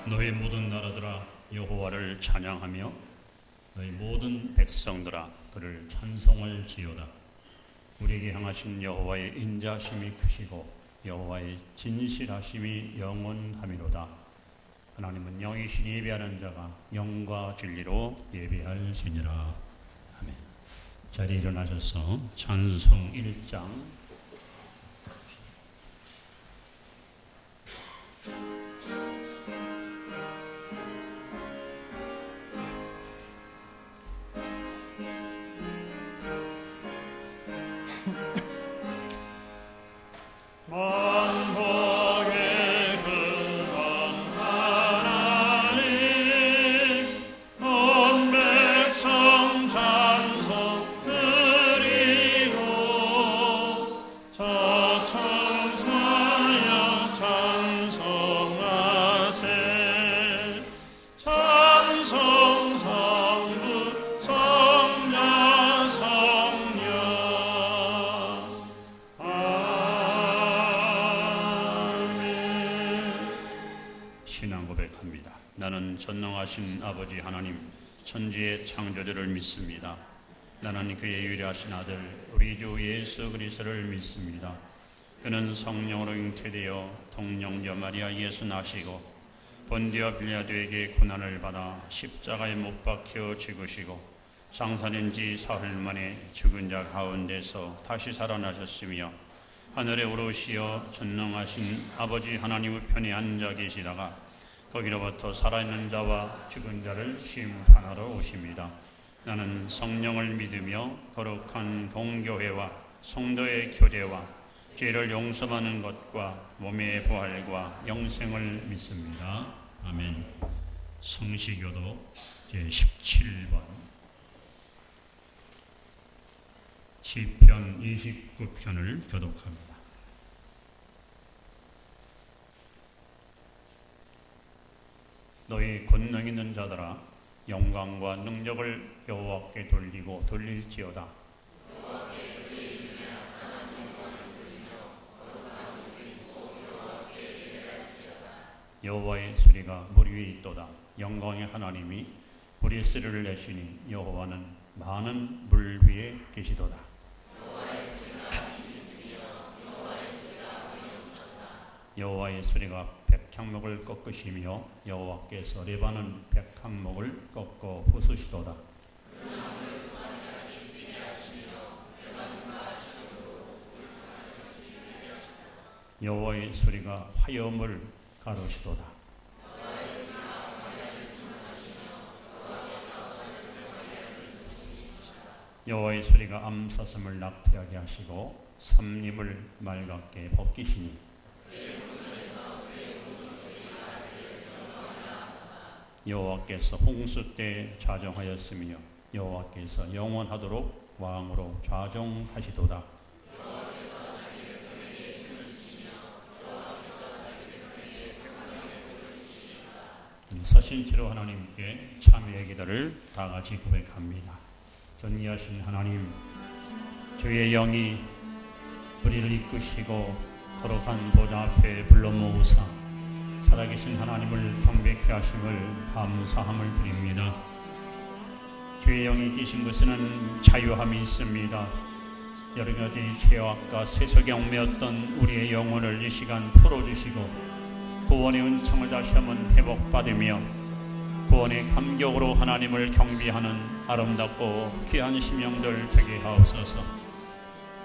너희 모든 나라들아 여호와를 찬양하며 너희 모든 백성들아 그를 찬송을 지어다. 우리에게 향하신 여호와의 인자심이 크시고 여호와의 진실하심이 영원하미로다. 하나님은 영이신 예배하는 자가 영과 진리로 예배할지니라. 아멘. 자리에 일어나셔서 찬송 1장 나는 전능하신 아버지 하나님 천지의 창조주를 믿습니다. 나는 그의 유일하신 아들 우리 주 예수 그리스도를 믿습니다. 그는 성령으로 잉태되어 동령녀 마리아 예수 나시고 본디오 빌라도에게 고난을 받아 십자가에 못 박혀 죽으시고 장사된 지 사흘 만에 죽은 자 가운데서 다시 살아나셨으며 하늘에 오르시어 전능하신 아버지 하나님 우편에 앉아 계시다가 거기로부터 살아있는 자와 죽은 자를 심판하러 오십니다. 나는 성령을 믿으며 거룩한 공교회와 성도의 교제와 죄를 용서받는 것과 몸의 부활과 영생을 믿습니다. 아멘. 성시교도 제17번 시편 29편을 교독합니다. 너희 권능 있는 자들아 영광과 능력을 여호와께 돌리고 돌릴지어다. 여호와의 소리가 물 위에 있도다. 영광의 하나님이 우리 소리를 내시니 여호와는 많은 물 위에 계시도다. 여호와의 소리가 백향목을 꺾으시며 여호와께서 레바논 백향목을 꺾어 부수시도다. 여호와의 소리가 화염을 가르시도다. 여호와의 소리가 암사슴을 낙태하게 하시고 삼림을 맑게 벗기시니 여호와께서 홍수 때 좌정하였으며 여호와께서 영원하도록 왕으로 좌정하시도다. 서신치로 하나님께 참여의 기도를 다 같이 고백합니다. 전지하신 하나님, 주의 영이 우리를 이끄시고 거룩한 보좌 앞에 불러 모으사 살아계신 하나님을 경배케 하심을 감사함을 드립니다. 주의 영이 계신 곳에는 자유함이 있습니다. 여러 가지 죄악과 세속에 얽매였던 우리의 영혼을 이 시간 풀어주시고 구원의 은총을 다시 한번 회복받으며 구원의 감격으로 하나님을 경배하는 아름답고 귀한 심령들 되게 하옵소서.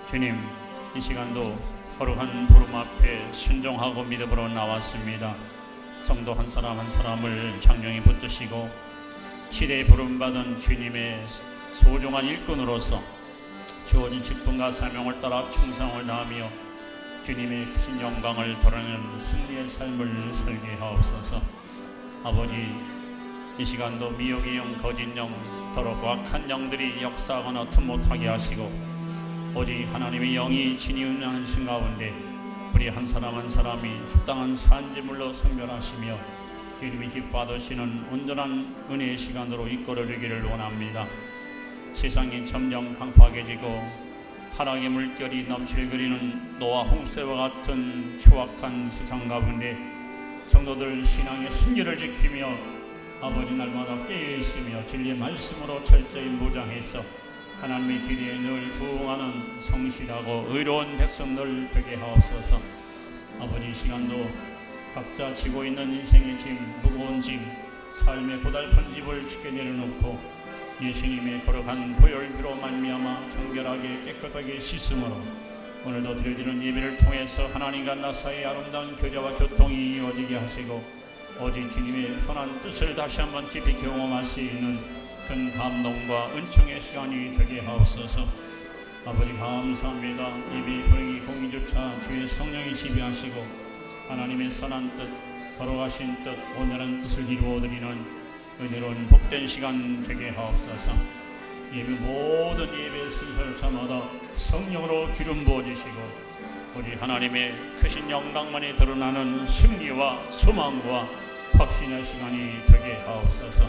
주님, 이 시간도 거룩한 부름 앞에 순종하고 믿음으로 나왔습니다. 성도 한 사람 한 사람을 장령히 붙드시고 시대에 부름받은 주님의 소중한 일꾼으로서 주어진 직분과 사명을 따라 충성을 다하며 주님의 크신 영광을 드러내는 승리의 삶을 살게 하옵소서. 아버지, 이 시간도 미혹의 영, 거짓 영, 더럽고 악한 영들이 역사하거나 틈못하게 하시고 오직 하나님의 영이 진히 운행하신 가운데 우리 한 사람 한 사람이 합당한 산지물로 선별하시며 주님이 기뻐하시는 온전한 은혜의 시간으로 이끌어주기를 원합니다. 세상이 점점 강팍해지고 타락의 물결이 넘실거리는 노아 홍수와 같은 추악한 세상 가운데 성도들 신앙의 순결을 지키며 아버지 날마다 깨어있으며 진리의 말씀으로 철저히 무장해서 하나님의 길에 늘 부응하는 성실하고 의로운 백성들 되게 하옵소서. 아버지, 이 시간도 각자 지고 있는 인생의 짐, 무거운 짐, 삶의 고달픈 집을 주께 내려놓고 예수님의 거룩한 보혈비로 말미암아 정결하게 깨끗하게 씻음으로 오늘도 드려지는 예배를 통해서 하나님과 나 사이의 아름다운 교제와 교통이 이루어지게 하시고 오직 주님의 선한 뜻을 다시 한번 깊이 경험할 수 있는 큰 감동과 은총의 시간이 되게 하옵소서. 아버지 감사합니다. 예배 분위기 공기조차 주의 성령이 지배하시고 하나님의 선한 뜻, 거룩하신 뜻, 온전한 뜻을 이루어드리는 은혜로운 복된 시간 되게 하옵소서. 예배 모든 예배 순서를 차마다 성령으로 기름 부어주시고 우리 하나님의 크신 영광만이 드러나는 승리와 소망과 확신의 시간이 되게 하옵소서.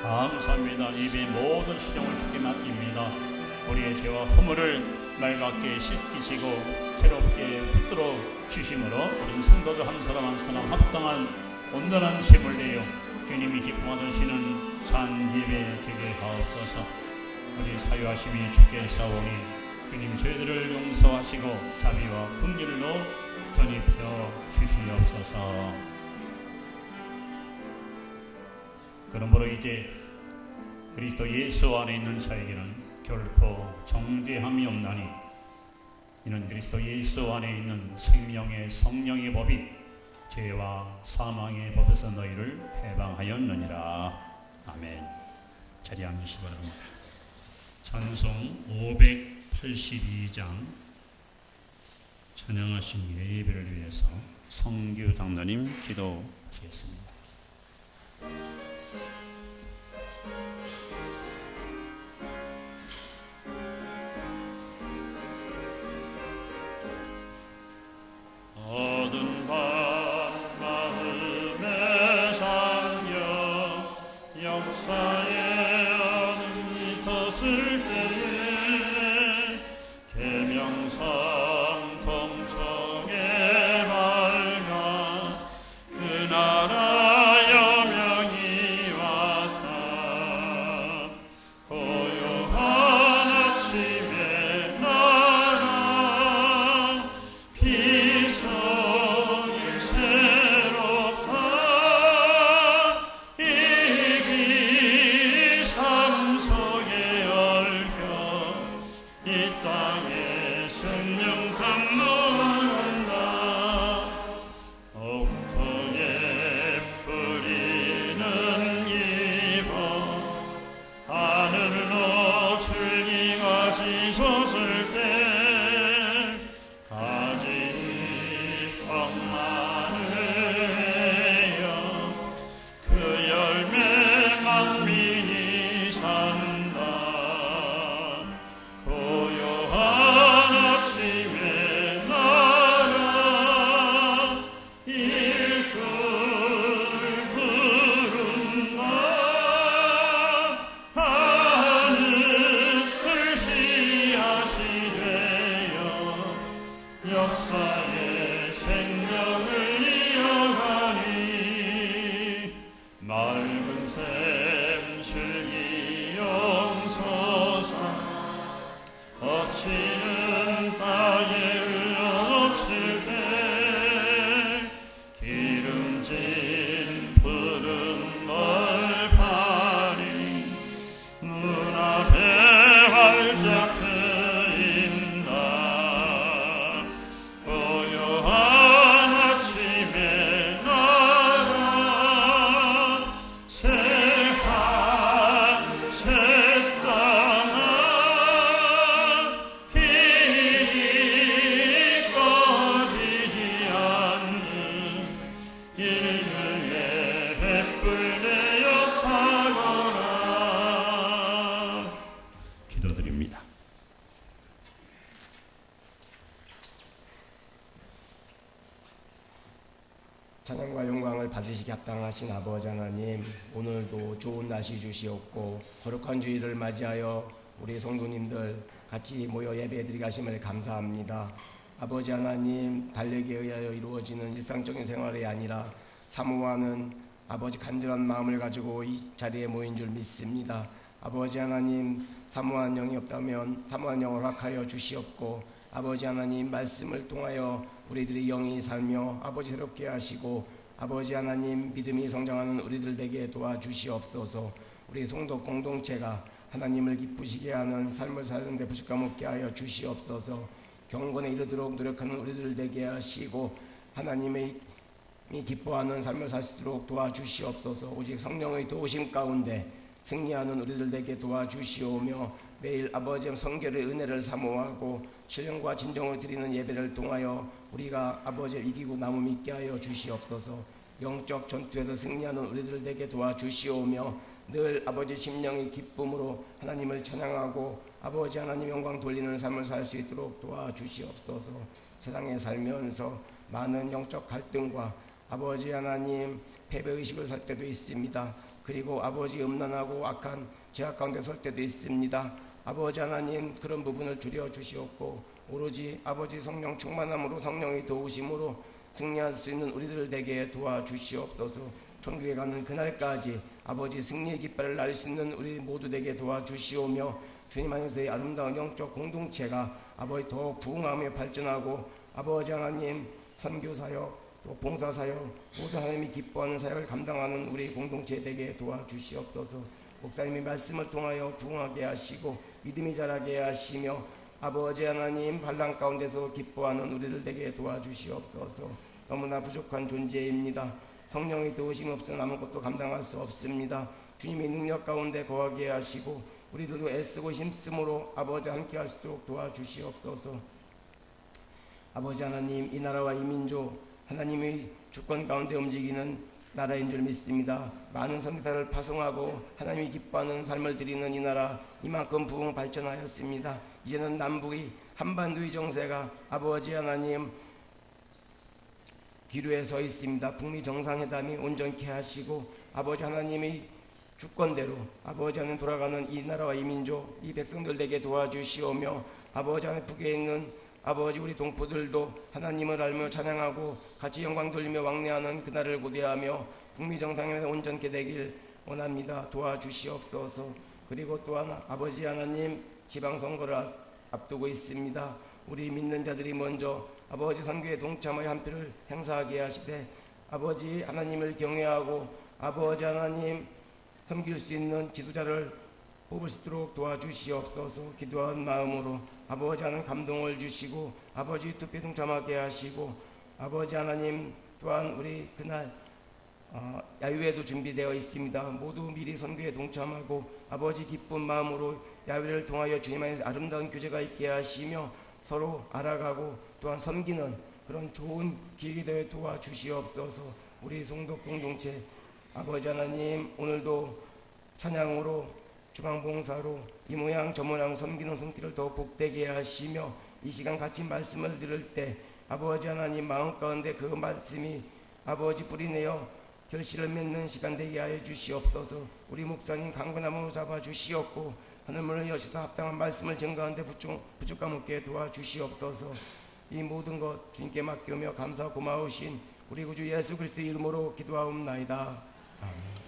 감사합니다. 예배 모든 시정을 주께 맡깁니다. 우리의 죄와 허물을 맑게 씻기시고 새롭게 붙들어 주심으로 우리는 성도들 한 사람 한 사람 합당한 온전한 제물 되어 주님이 기뻐하시는 산 예배 되게 하옵소서. 우리 사유하심이 주께 싸우니 주님 저희들을 용서하시고 자비와 긍휼로 덧입혀 주시옵소서. 그러므로 이제 그리스도 예수 안에 있는 자에게는 결코 정죄함이 없나니 이는 그리스도 예수 안에 있는 생명의 성령의 법이 죄와 사망의 법에서 너희를 해방하였느니라. 아멘. 자리에 앉으시기 바랍니다. 찬송 582장 찬양하신 예배를 위해서 성규 당도님 기도하시겠습니다. 찬양과 영광을 받으시기 합당하신 아버지 하나님, 오늘도 좋은 날씨 주시옵고 거룩한 주일을 맞이하여 우리 성도님들 같이 모여 예배드리게 하심을 감사합니다. 아버지 하나님, 달력에 의하여 이루어지는 일상적인 생활이 아니라 사모하는 아버지 간절한 마음을 가지고 이 자리에 모인 줄 믿습니다. 아버지 하나님, 사모한 영이 없다면 사모한 영을 허락하여 주시옵고, 아버지 하나님 말씀을 통하여 우리들의 영이 살며 아버지 새롭게 하시고, 아버지 하나님 믿음이 성장하는 우리들 되게 도와주시옵소서. 우리 성도 공동체가 하나님을 기쁘시게 하는 삶을 사는 데 부족함 없게 하여 주시옵소서. 경건에 이르도록 노력하는 우리들 되게 하시고, 하나님의 기뻐하는 삶을 살 수 있도록 도와주시옵소서. 오직 성령의 도우심 가운데 승리하는 우리들 되게 도와주시오며, 매일 아버지의 성결의 은혜를 사모하고 신령과 진정을 드리는 예배를 통하여 우리가 아버지를 이기고 남음 있게 하여 주시옵소서. 영적 전투에서 승리하는 우리들 되게 도와주시오며, 늘 아버지 심령의 기쁨으로 하나님을 찬양하고 아버지 하나님 영광 돌리는 삶을 살 수 있도록 도와주시옵소서. 세상에 살면서 많은 영적 갈등과 아버지 하나님 패배의식을 살 때도 있습니다. 그리고 아버지 음란하고 악한 죄악 가운데 설 때도 있습니다. 아버지 하나님 그런 부분을 줄여주시옵고, 오로지 아버지 성령 충만함으로 성령의 도우심으로 승리할 수 있는 우리들 되게 도와주시옵소서. 천국에 가는 그날까지 아버지 승리의 깃발을 날 수 있는 우리 모두 되게 도와주시오며, 주님 안에서의 아름다운 영적 공동체가 아버지 더 부흥하며 발전하고, 아버지 하나님 선교사역 또 봉사사역 모든 하나님이 기뻐하는 사역을 감당하는 우리 공동체 되게 도와주시옵소서. 목사님이 말씀을 통하여 부흥하게 하시고 믿음이 자라게 하시며, 아버지 하나님 환난 가운데서 기뻐하는 우리들 되게 도와주시옵소서. 너무나 부족한 존재입니다. 성령의 도우심 없으면 아무것도 감당할 수 없습니다. 주님의 능력 가운데 거하게 하시고 우리들도 애쓰고 힘쓰므로 아버지 함께 할 수 있도록 도와주시옵소서. 아버지 하나님, 이 나라와 이 민족 하나님의 주권 가운데 움직이는 나라인 줄 믿습니다. 많은 선교사를 파송하고 하나님이 기뻐하는 삶을 드리는 이 나라, 이만큼 부흥 발전하였습니다. 이제는 남북의 한반도의 정세가 아버지 하나님 기류에 서 있습니다. 북미 정상회담이 온전케 하시고 아버지 하나님의 주권대로 아버지 하나님 돌아가는 이 나라와 이 민족, 이 백성들에게 도와주시오며, 아버지 하나님 북에 있는 아버지 우리 동포들도 하나님을 알며 찬양하고 같이 영광 돌리며 왕래하는 그날을 고대하며 북미 정상회담 온전케 되길 원합니다. 도와주시옵소서. 그리고 또한 아버지 하나님 지방선거를 앞두고 있습니다. 우리 믿는 자들이 먼저 아버지 선교에 동참하여 한 표를 행사하게 하시되, 아버지 하나님을 경외하고 아버지 하나님 섬길 수 있는 지도자를 뽑을 수 있도록 도와주시옵소서. 기도한 마음으로 아버지 하나님 감동을 주시고 아버지 투표에 동참하게 하시고, 아버지 하나님 또한 우리 그날 야유회도 준비되어 있습니다. 모두 미리 선교에 동참하고 아버지 기쁜 마음으로 야유회를 통하여 주님 안에서 아름다운 교제가 있게 하시며 서로 알아가고 또한 섬기는 그런 좋은 기회가 되어 도와주시옵소서. 우리 성도 공동체 아버지 하나님 오늘도 찬양으로 주방봉사로 이 모양 저 모양 섬기는 손길을 더 복되게 하시며, 이 시간 같이 말씀을 들을 때 아버지 하나님 마음 가운데 그 말씀이 아버지 뿌리내어 결실을 맺는 시간 되게 하여 주시옵소서. 우리 목사님 강건함으로 잡아주시옵고 하늘문을 여시다 합당한 말씀을 전가하는데 부족함 없게 도와주시옵소서. 이 모든 것 주님께 맡기며 감사 고마우신 우리 구주 예수 그리스도의 이름으로 기도하옵나이다. 아멘.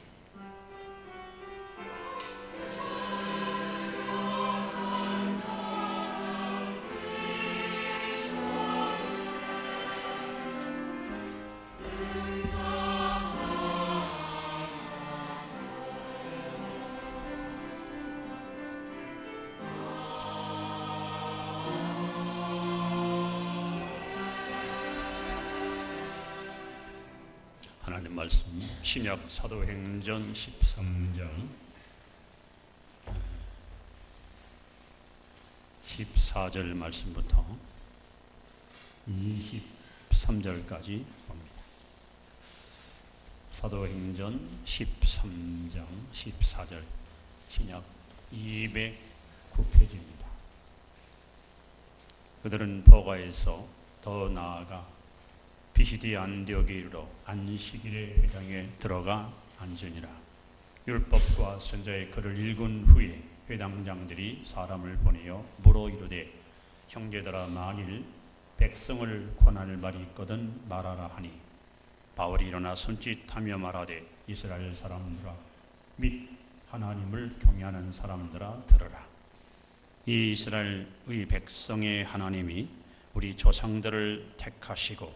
하나님 말씀 신약 사도행전 13장 14절 말씀부터 23절까지 봅니다. 사도행전 13장 14절 신약 209페이지입니다. 그들은 버가에서 더 나아가 피시디 안디옥에 이르러 안식일의 회당에 들어가 앉으니라. 율법과 선자의 글을 읽은 후에 회당장들이 사람을 보내어 물어 이르되, 형제들아, 만일 백성을 권할 말이 있거든 말하라 하니, 바울이 일어나 손짓하며 말하되 이스라엘 사람들아 및 하나님을 경외하는 사람들아 들으라. 이 이스라엘의 백성의 하나님이 우리 조상들을 택하시고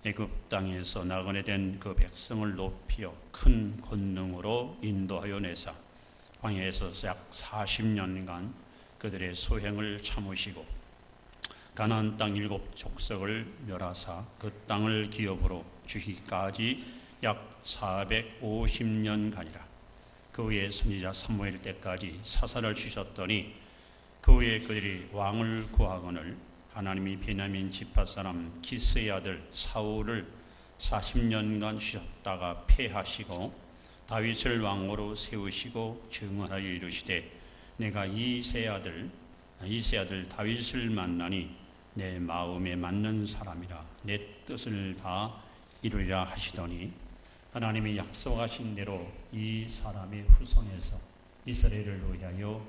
애굽 땅에서 나그네 된 그 백성을 높여 큰 권능으로 인도하여 내사 광야에서 약 40년간 그들의 소행을 참으시고 가나안 땅 7족속을 멸하사 그 땅을 기업으로 주기까지 약 450년간이라. 그 후에 선지자 사무엘 때까지 사사를 주셨더니 그 후에 그들이 왕을 구하거늘 하나님이 베냐민 지파 사람 기스의 아들 사울을 40년간 주셨다가 패하시고 다윗을 왕으로 세우시고 증언하여 이르시되 내가 이세 아들 다윗을 만나니 내 마음에 맞는 사람이라 내 뜻을 다 이루리라 하시더니 하나님이 약속하신 대로 이 사람의 후손에서 이스라엘을 위하여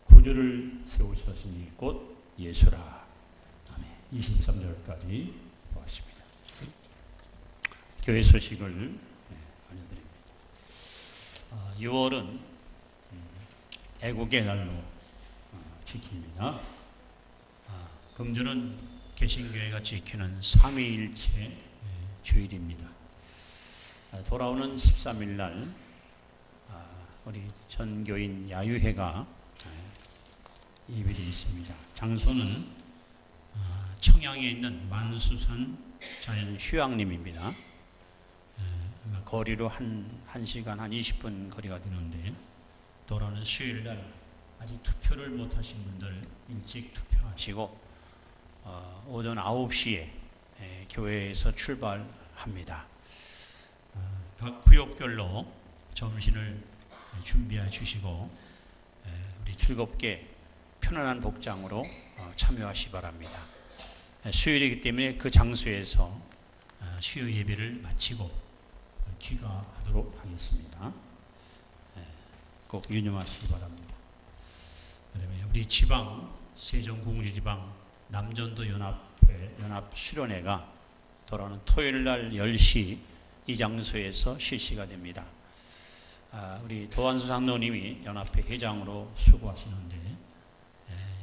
구주를 세우셨으니 곧 예수라. 아멘. 23절까지 보았습니다. 교회 소식을 알려드립니다. 6월은 애국의 날로 지킵니다. 금주는 개신교회가 지키는 삼위일체 주일입니다. 돌아오는 13일 날 우리 전교인 야유회가 예배되어 있습니다. 장소는 청양에 있는 만수산 자연휴양림입니다. 거리로 한 1시간 한 20분 거리가 되는데 돌아오는 수요일 날 아직 투표를 못하신 분들 일찍 투표하시고 오전 9시에 교회에서 출발합니다. 각 구역별로 점심을 준비해 주시고 우리 즐겁게 편안한 복장으로 참여하시 바랍니다. 수요일이기 때문에 그 장소에서 수요 예배를 마치고 귀가하도록 하겠습니다. 꼭 유념하시기 바랍니다. 그다음에 우리 지방 세종공주지방 남전도 연합 수련회가 돌아오는 토요일 날 10시 이 장소에서 실시가 됩니다. 우리 도안수 장로님이 연합회 회장으로 수고하시는데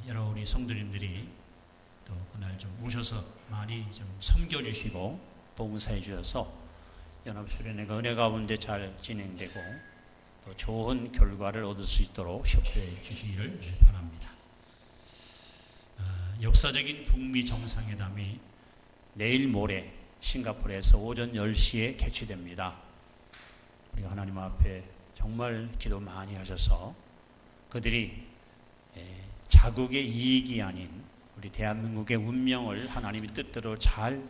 여러 우리 성도님들이 또 그날 좀 오셔서 많이 좀 섬겨주시고 봉사해 주셔서 연합수련회가 은혜 가운데 잘 진행되고 또 좋은 결과를 얻을 수 있도록 협조해 주시기를 바랍니다. 역사적인 북미 정상회담이 내일 모레 싱가포르에서 오전 10시에 개최됩니다. 우리가 하나님 앞에 정말 기도 많이 하셔서 그들이 자국의 이익이 아닌 우리 대한민국의 운명을 하나님의 뜻대로 잘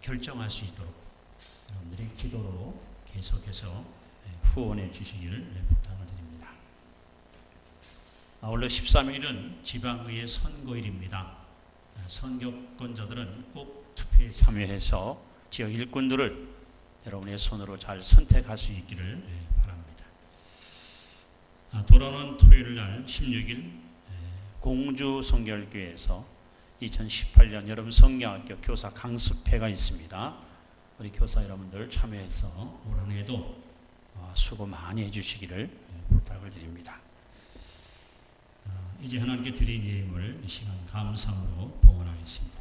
결정할 수 있도록 여러분들이 기도로 계속해서 후원해 주시기를 부탁을 드립니다. 아울러 13일은 지방의회 선거일입니다. 선거권자들은 꼭 투표에 참여해서 지역 일꾼들을 여러분의 손으로 잘 선택할 수 있기를 바랍니다. 돌아오는 토요일 날 16일 공주 성결교회에서 2018년 여름 성경학교 교사 강습회가 있습니다. 우리 교사 여러분들 참여해서 올 한 해도 수고 많이 해주시기를 부탁을 드립니다. 이제 하나님께 드린 예물을 이 시간 감사함으로 봉헌하겠습니다.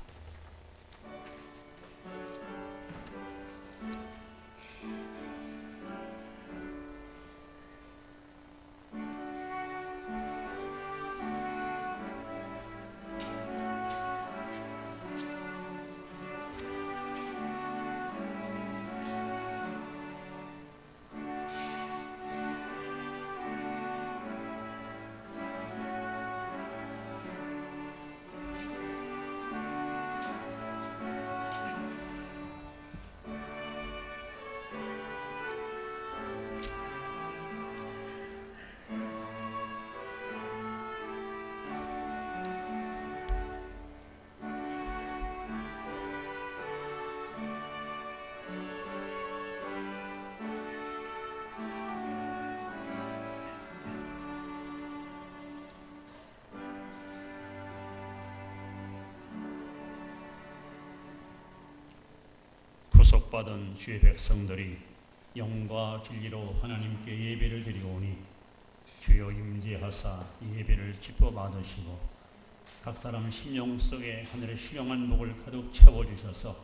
거룩받은 주의 백성들이 영과 진리로 하나님께 예배를 드리오니 주여 임재하사 이 예배를 기뻐 받으시고 각 사람 심령 속에 하늘의 신령한 복을 가득 채워주셔서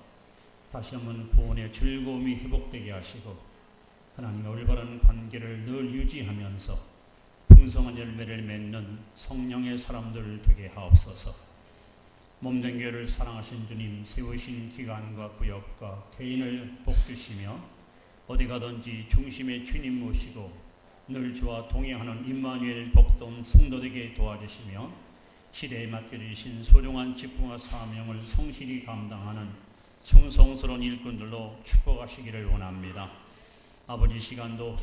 다시 한번 구원의 즐거움이 회복되게 하시고 하나님과 올바른 관계를 늘 유지하면서 풍성한 열매를 맺는 성령의 사람들 되게 하옵소서. 몸된 교회를 사랑하신 주님, 세우신 기관과 구역과 개인을 복주시며 어디 가든지 중심의 주님 모시고 늘 주와 동행하는 임마누엘 복동 성도되게 도와주시며 시대에 맡겨주신 소중한 직분과 사명을 성실히 감당하는 충성스러운 일꾼들로 축복하시기를 원합니다. 아버지, 시간도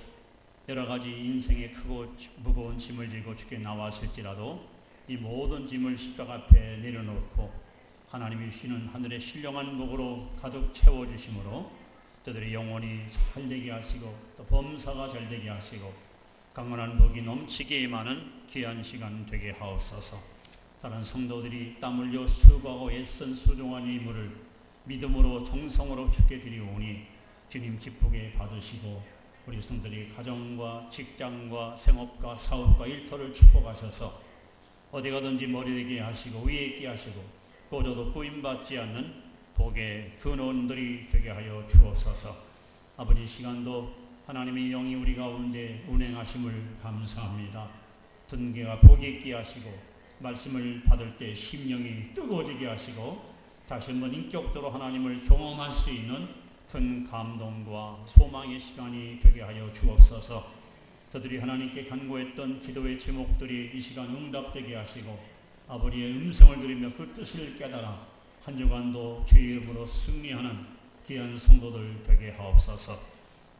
여러 가지 인생의 크고 무거운 짐을 지고 주께 나왔을지라도 이 모든 짐을 십자가 앞에 내려놓고 하나님이 주시는 하늘의 신령한 복으로 가득 채워주심으로 저들의 영혼이 잘 되게 하시고 또 범사가 잘 되게 하시고 강건한 복이 넘치게 임하는 귀한 시간 되게 하옵소서. 다른 성도들이 땀 흘려 수고하고 애쓴 소중한 이물을 믿음으로 정성으로 주께 드리오니 주님 기쁘게 받으시고 우리 성도들이 가정과 직장과 생업과 사업과 일터를 축복하셔서 어디 가든지 머리 되게 하시고 위에 있게 하시고 꽂아도 구임받지 않는 복의 근원들이 되게 하여 주옵소서. 아버지, 시간도 하나님의 영이 우리 가운데 운행하심을 감사합니다. 등계가 복이 있게 하시고 말씀을 받을 때 심령이 뜨거워지게 하시고 다시 한번 인격적으로 하나님을 경험할 수 있는 큰 감동과 소망의 시간이 되게 하여 주옵소서. 저들이 하나님께 간구했던 기도의 제목들이 이 시간 응답되게 하시고 아버지의 음성을 들으며 그 뜻을 깨달아 한 주간도 주의 이름으로 승리하는 귀한 성도들 되게 하옵소서.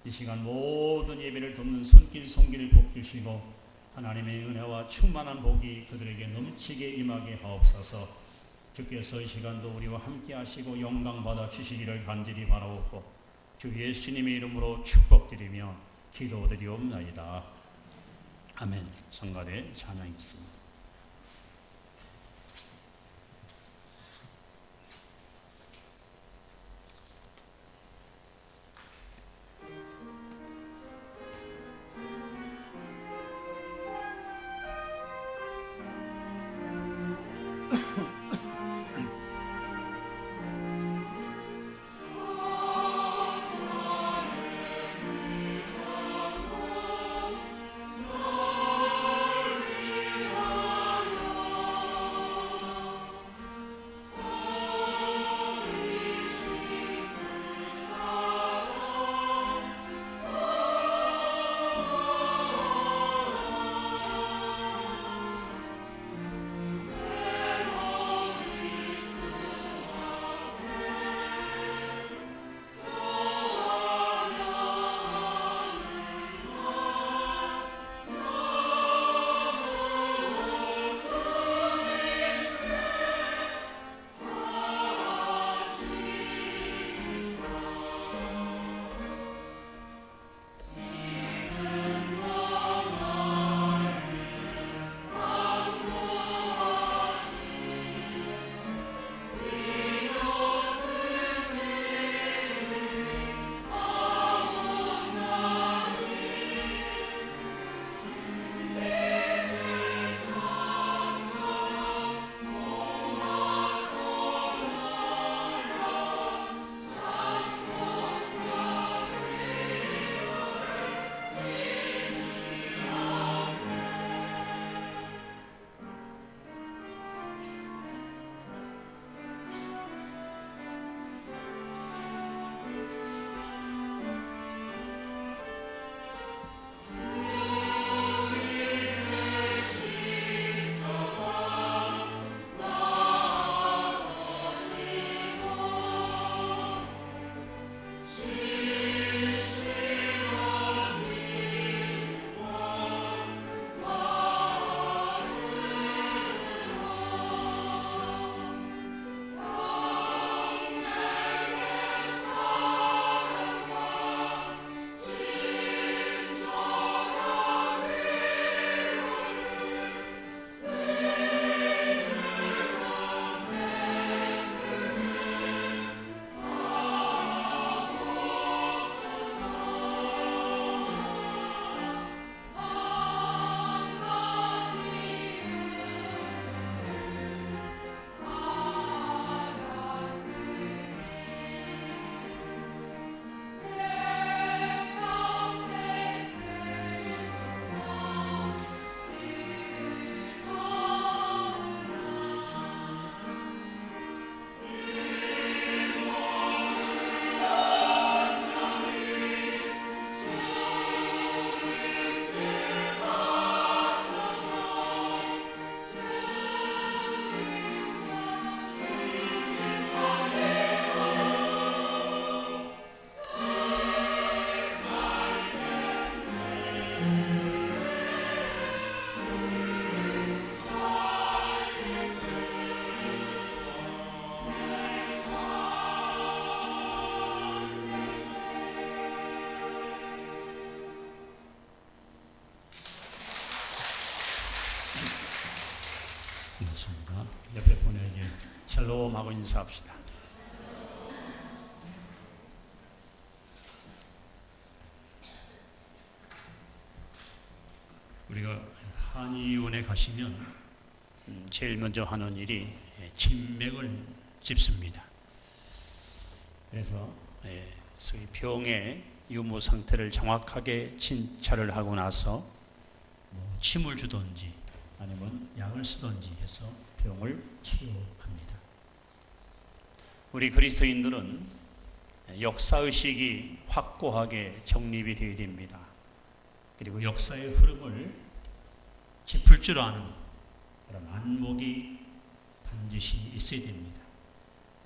이 시간 모든 예배를 돕는 손길 성길을 복주시고 하나님의 은혜와 충만한 복이 그들에게 넘치게 임하게 하옵소서. 주께서 이 시간도 우리와 함께 하시고 영광 받아 주시기를 간절히 바라옵고 주 예수님의 이름으로 축복드리며 기도드리옵나이다. 아멘. 성가대 찬양이 있습니다. 그렇습니다. 옆에 분에게 샬롬하고 인사합시다. 우리가 한의원에 가시면 제일 먼저 하는 일이 진맥을 짚습니다. 그래서 소위 병의 유무 상태를 정확하게 진찰을 하고 나서 침을 주든지 아니면 약을 쓰든지 해서 병을 치료합니다. 우리 그리스도인들은 역사의식이 확고하게 정립이 되어야 됩니다. 그리고 역사의 흐름을 짚을 줄 아는 그런 안목이 반드시 있어야 됩니다.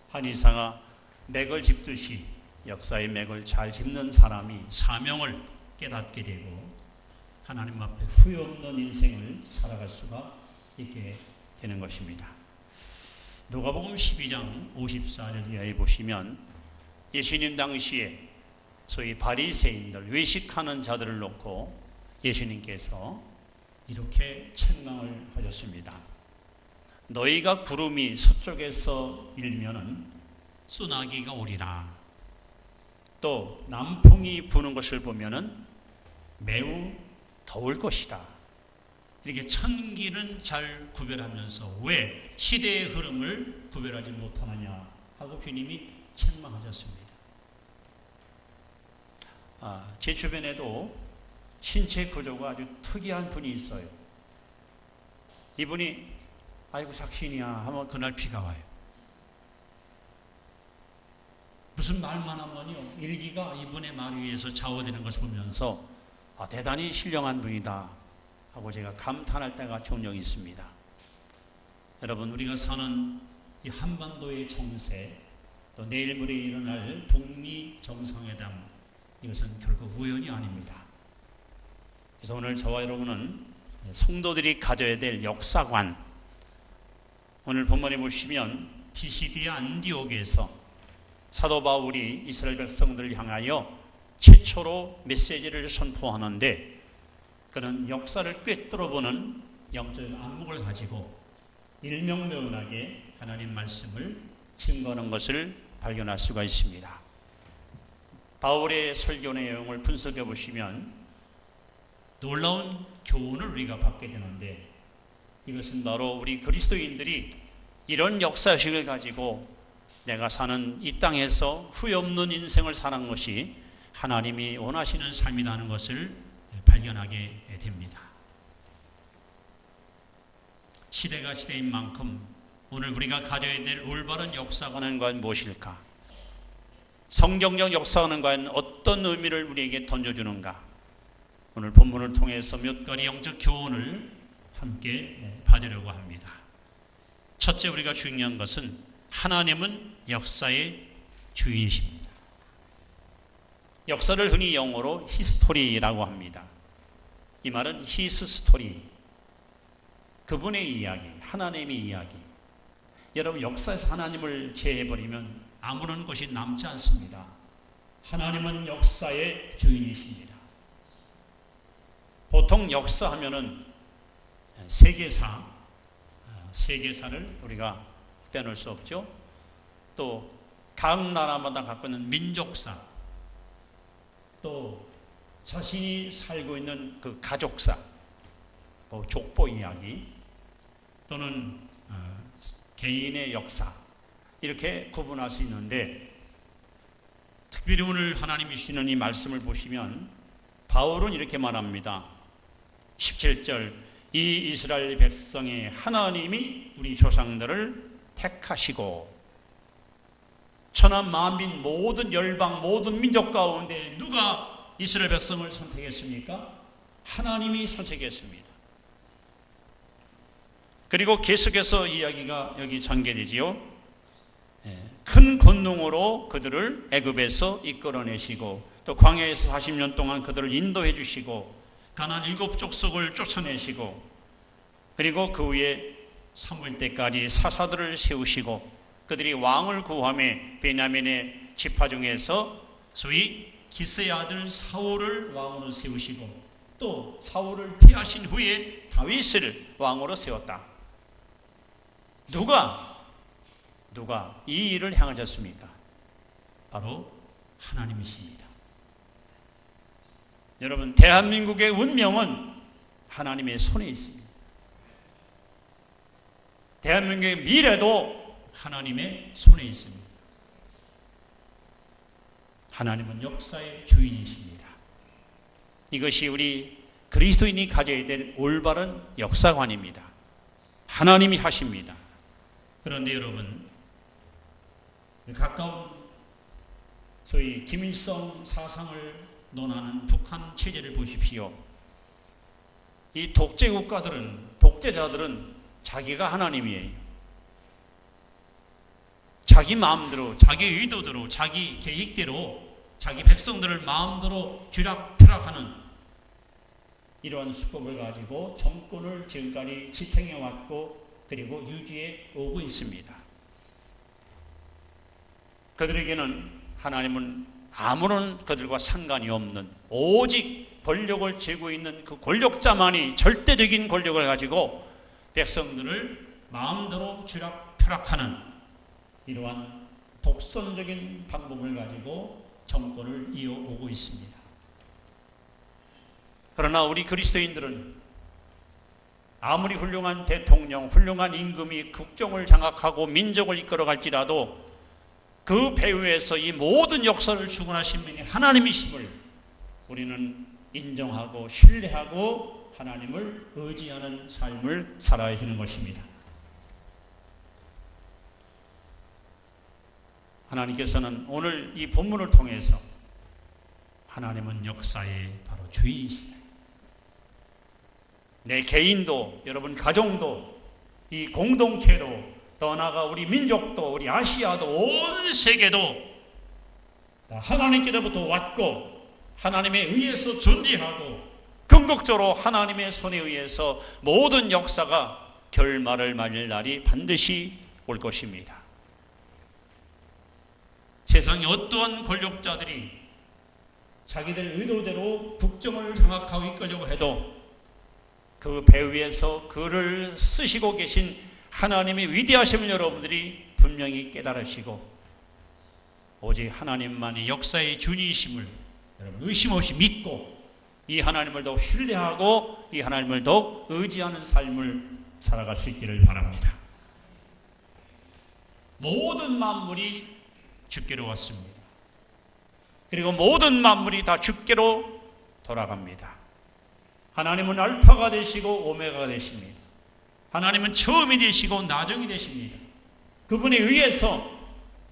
한의사가 맥을 짚듯이 역사의 맥을 잘 짚는 사람이 사명을 깨닫게 되고 하나님 앞에 후회 없는 인생을 살아갈 수가 있게 되는 것입니다. 누가복음 12장 54절 이하에 보시면 예수님 당시에 소위 바리새인들 외식하는 자들을 놓고 예수님께서 이렇게 책망을 하셨습니다. 너희가 구름이 서쪽에서 일면은 소나기가 오리라. 또 남풍이 부는 것을 보면은 매우 더울 것이다. 이렇게 천기는 잘 구별하면서 왜 시대의 흐름을 구별하지 못하느냐 하고 주님이 책망하셨습니다. 제 주변에도 신체 구조가 아주 특이한 분이 있어요. 이분이 아이고 작신이야 하면 그날 비가 와요. 무슨 말만 하면요 일기가 이분의 말 위에서 좌우되는 것을 보면서 대단히 신령한 분이다 하고 제가 감탄할 때가 종종 있습니다. 여러분 우리가 사는 이 한반도의 정세 또 내일 모레 일어날 북미 정상회담 이것은 결국 우연이 아닙니다. 그래서 오늘 저와 여러분은 성도들이 가져야 될 역사관, 오늘 본문에 보시면 피시디아 안디옥에서 사도 바울이 이스라엘 백성들을 향하여 최초로 메시지를 선포하는데 그는 역사를 꿰뚫어보는 영적 안목을 가지고 일명명하게 하나님 말씀을 증거하는 것을 발견할 수가 있습니다. 바울의 설교 내용을 분석해 보시면 놀라운 교훈을 우리가 받게 되는데 이것은 바로 우리 그리스도인들이 이런 역사식을 가지고 내가 사는 이 땅에서 후회 없는 인생을 사는 것이 하나님이 원하시는 삶이라는 것을 발견하게 됩니다. 시대가 시대인 만큼 오늘 우리가 가져야 될 올바른 역사관은 과연 무엇일까? 성경적 역사관은 과연 어떤 의미를 우리에게 던져주는가? 오늘 본문을 통해서 몇 가지 영적 교훈을 함께 받으려고 합니다. 첫째 우리가 중요한 것은 하나님은 역사의 주인이십니다. 역사를 흔히 영어로 히스토리라고 합니다. 이 말은 히스 스토리, 그분의 이야기, 하나님의 이야기. 여러분 역사에서 하나님을 제해버리면 아무런 것이 남지 않습니다. 하나님은 역사의 주인이십니다. 보통 역사하면은 세계사를 우리가 빼놓을 수 없죠. 또 각 나라마다 갖고 있는 민족사, 또 자신이 살고 있는 그 가족사, 족보 이야기, 또는 개인의 역사, 이렇게 구분할 수 있는데 특별히 오늘 하나님이 주시는 이 말씀을 보시면 바울은 이렇게 말합니다. 17절 이 이스라엘 백성의 하나님이 우리 조상들을 택하시고 천한 만민 모든 열방 모든 민족 가운데 누가 이스라엘 백성을 선택했습니까? 하나님이 선택했습니다. 그리고 계속해서 이야기가 여기 전개되지요. 큰 권능으로 그들을 애굽에서 이끌어내시고 또 광야에서 40년 동안 그들을 인도해 주시고 가나안 7 족속을 쫓아내시고 그리고 그 후에 사무엘 때까지 사사들을 세우시고 그들이 왕을 구함에 베냐민의 지파 중에서 소위 기스의 아들 사울을 왕으로 세우시고 또 사울을 피하신 후에 다윗을 왕으로 세웠다. 누가 이 일을 행하셨습니까? 바로 하나님이십니다. 여러분, 대한민국의 운명은 하나님의 손에 있습니다. 대한민국의 미래도 하나님의 손에 있습니다. 하나님은 역사의 주인이십니다. 이것이 우리 그리스도인이 가져야 될 올바른 역사관입니다. 하나님이 하십니다. 그런데 여러분, 가까운 소위 김일성 사상을 논하는 북한 체제를 보십시오. 이 독재자들은 자기가 하나님이에요. 자기 마음대로, 자기 의도대로, 자기 계획대로 자기 백성들을 마음대로 쥐락펴락하는 이러한 수법을 가지고 정권을 지금까지 지탱해 왔고 그리고 유지해 오고 있습니다. 그들에게는 하나님은 아무런 그들과 상관이 없는, 오직 권력을 쥐고 있는 그 권력자만이 절대적인 권력을 가지고 백성들을 마음대로 쥐락펴락하는 이러한 독선적인 방법을 가지고 정권을 이어오고 있습니다. 그러나 우리 그리스도인들은 아무리 훌륭한 대통령, 훌륭한 임금이 국정을 장악하고 민족을 이끌어갈지라도 그 배후에서 이 모든 역사를 주관하신 분이 하나님이심을 우리는 인정하고 신뢰하고 하나님을 의지하는 삶을 살아야 하는 것입니다. 하나님께서는 오늘 이 본문을 통해서 하나님은 역사의 바로 주인이시다. 내 개인도, 여러분 가정도, 이 공동체도, 더 나아가 우리 민족도, 우리 아시아도, 온 세계도 다 하나님께로부터 왔고 하나님에 의해서 존재하고 궁극적으로 하나님의 손에 의해서 모든 역사가 결말을 맞을 날이 반드시 올 것입니다. 세상의 어떠한 권력자들이 자기들 의도대로 국정을 장악하고 이끌려고 해도 그 배후에서 그를 쓰시고 계신 하나님의 위대하심을 여러분들이 분명히 깨달으시고 오직 하나님만이 역사의 주인이심을 여러분 의심 없이 믿고 이 하나님을 더욱 신뢰하고 이 하나님을 더욱 의지하는 삶을 살아갈 수 있기를 바랍니다. 모든 만물이 주께로 왔습니다. 그리고 모든 만물이 다 주께로 돌아갑니다. 하나님은 알파가 되시고 오메가가 되십니다. 하나님은 처음이 되시고 나중이 되십니다. 그분에 의해서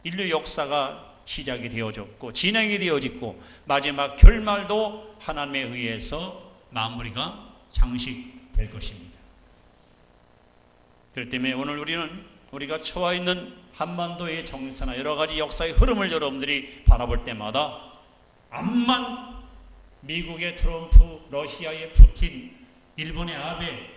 인류 역사가 시작이 되어졌고 진행이 되어졌고 마지막 결말도 하나님에 의해서 마무리가 장식될 것입니다. 그렇기 때문에 오늘 우리가 처해 있는 한반도의 정세나 여러 가지 역사의 흐름을 여러분들이 바라볼 때마다 암만 미국의 트럼프, 러시아의 푸틴, 일본의 아베,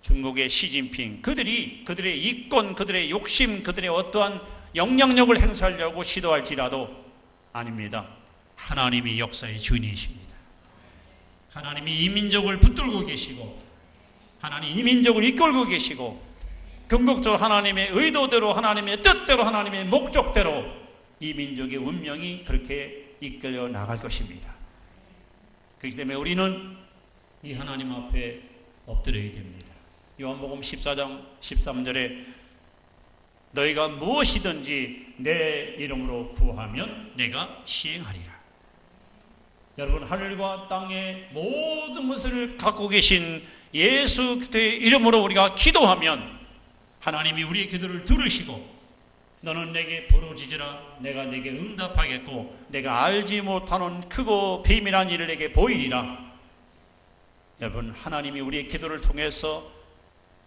중국의 시진핑 그들의 이권, 그들의 욕심, 그들의 어떠한 영향력을 행사하려고 시도할지라도 아닙니다. 하나님이 역사의 주인이십니다. 하나님이 이 민족을 붙들고 계시고 하나님 이 민족을 이끌고 계시고 궁극적으로 하나님의 의도대로 하나님의 뜻대로 하나님의 목적대로 이 민족의 운명이 그렇게 이끌려 나갈 것입니다. 그렇기 때문에 우리는 이 하나님 앞에 엎드려야 됩니다. 요한복음 14장 13절에 너희가 무엇이든지 내 이름으로 구하면 내가 시행하리라. 여러분 하늘과 땅의 모든 것을 갖고 계신 예수 그리스도의 이름으로 우리가 기도하면 하나님이 우리의 기도를 들으시고 너는 내게 부르짖으라 내가 내게 응답하겠고 내가 알지 못하는 크고 비밀한 일을 내게 보이리라. 여러분 하나님이 우리의 기도를 통해서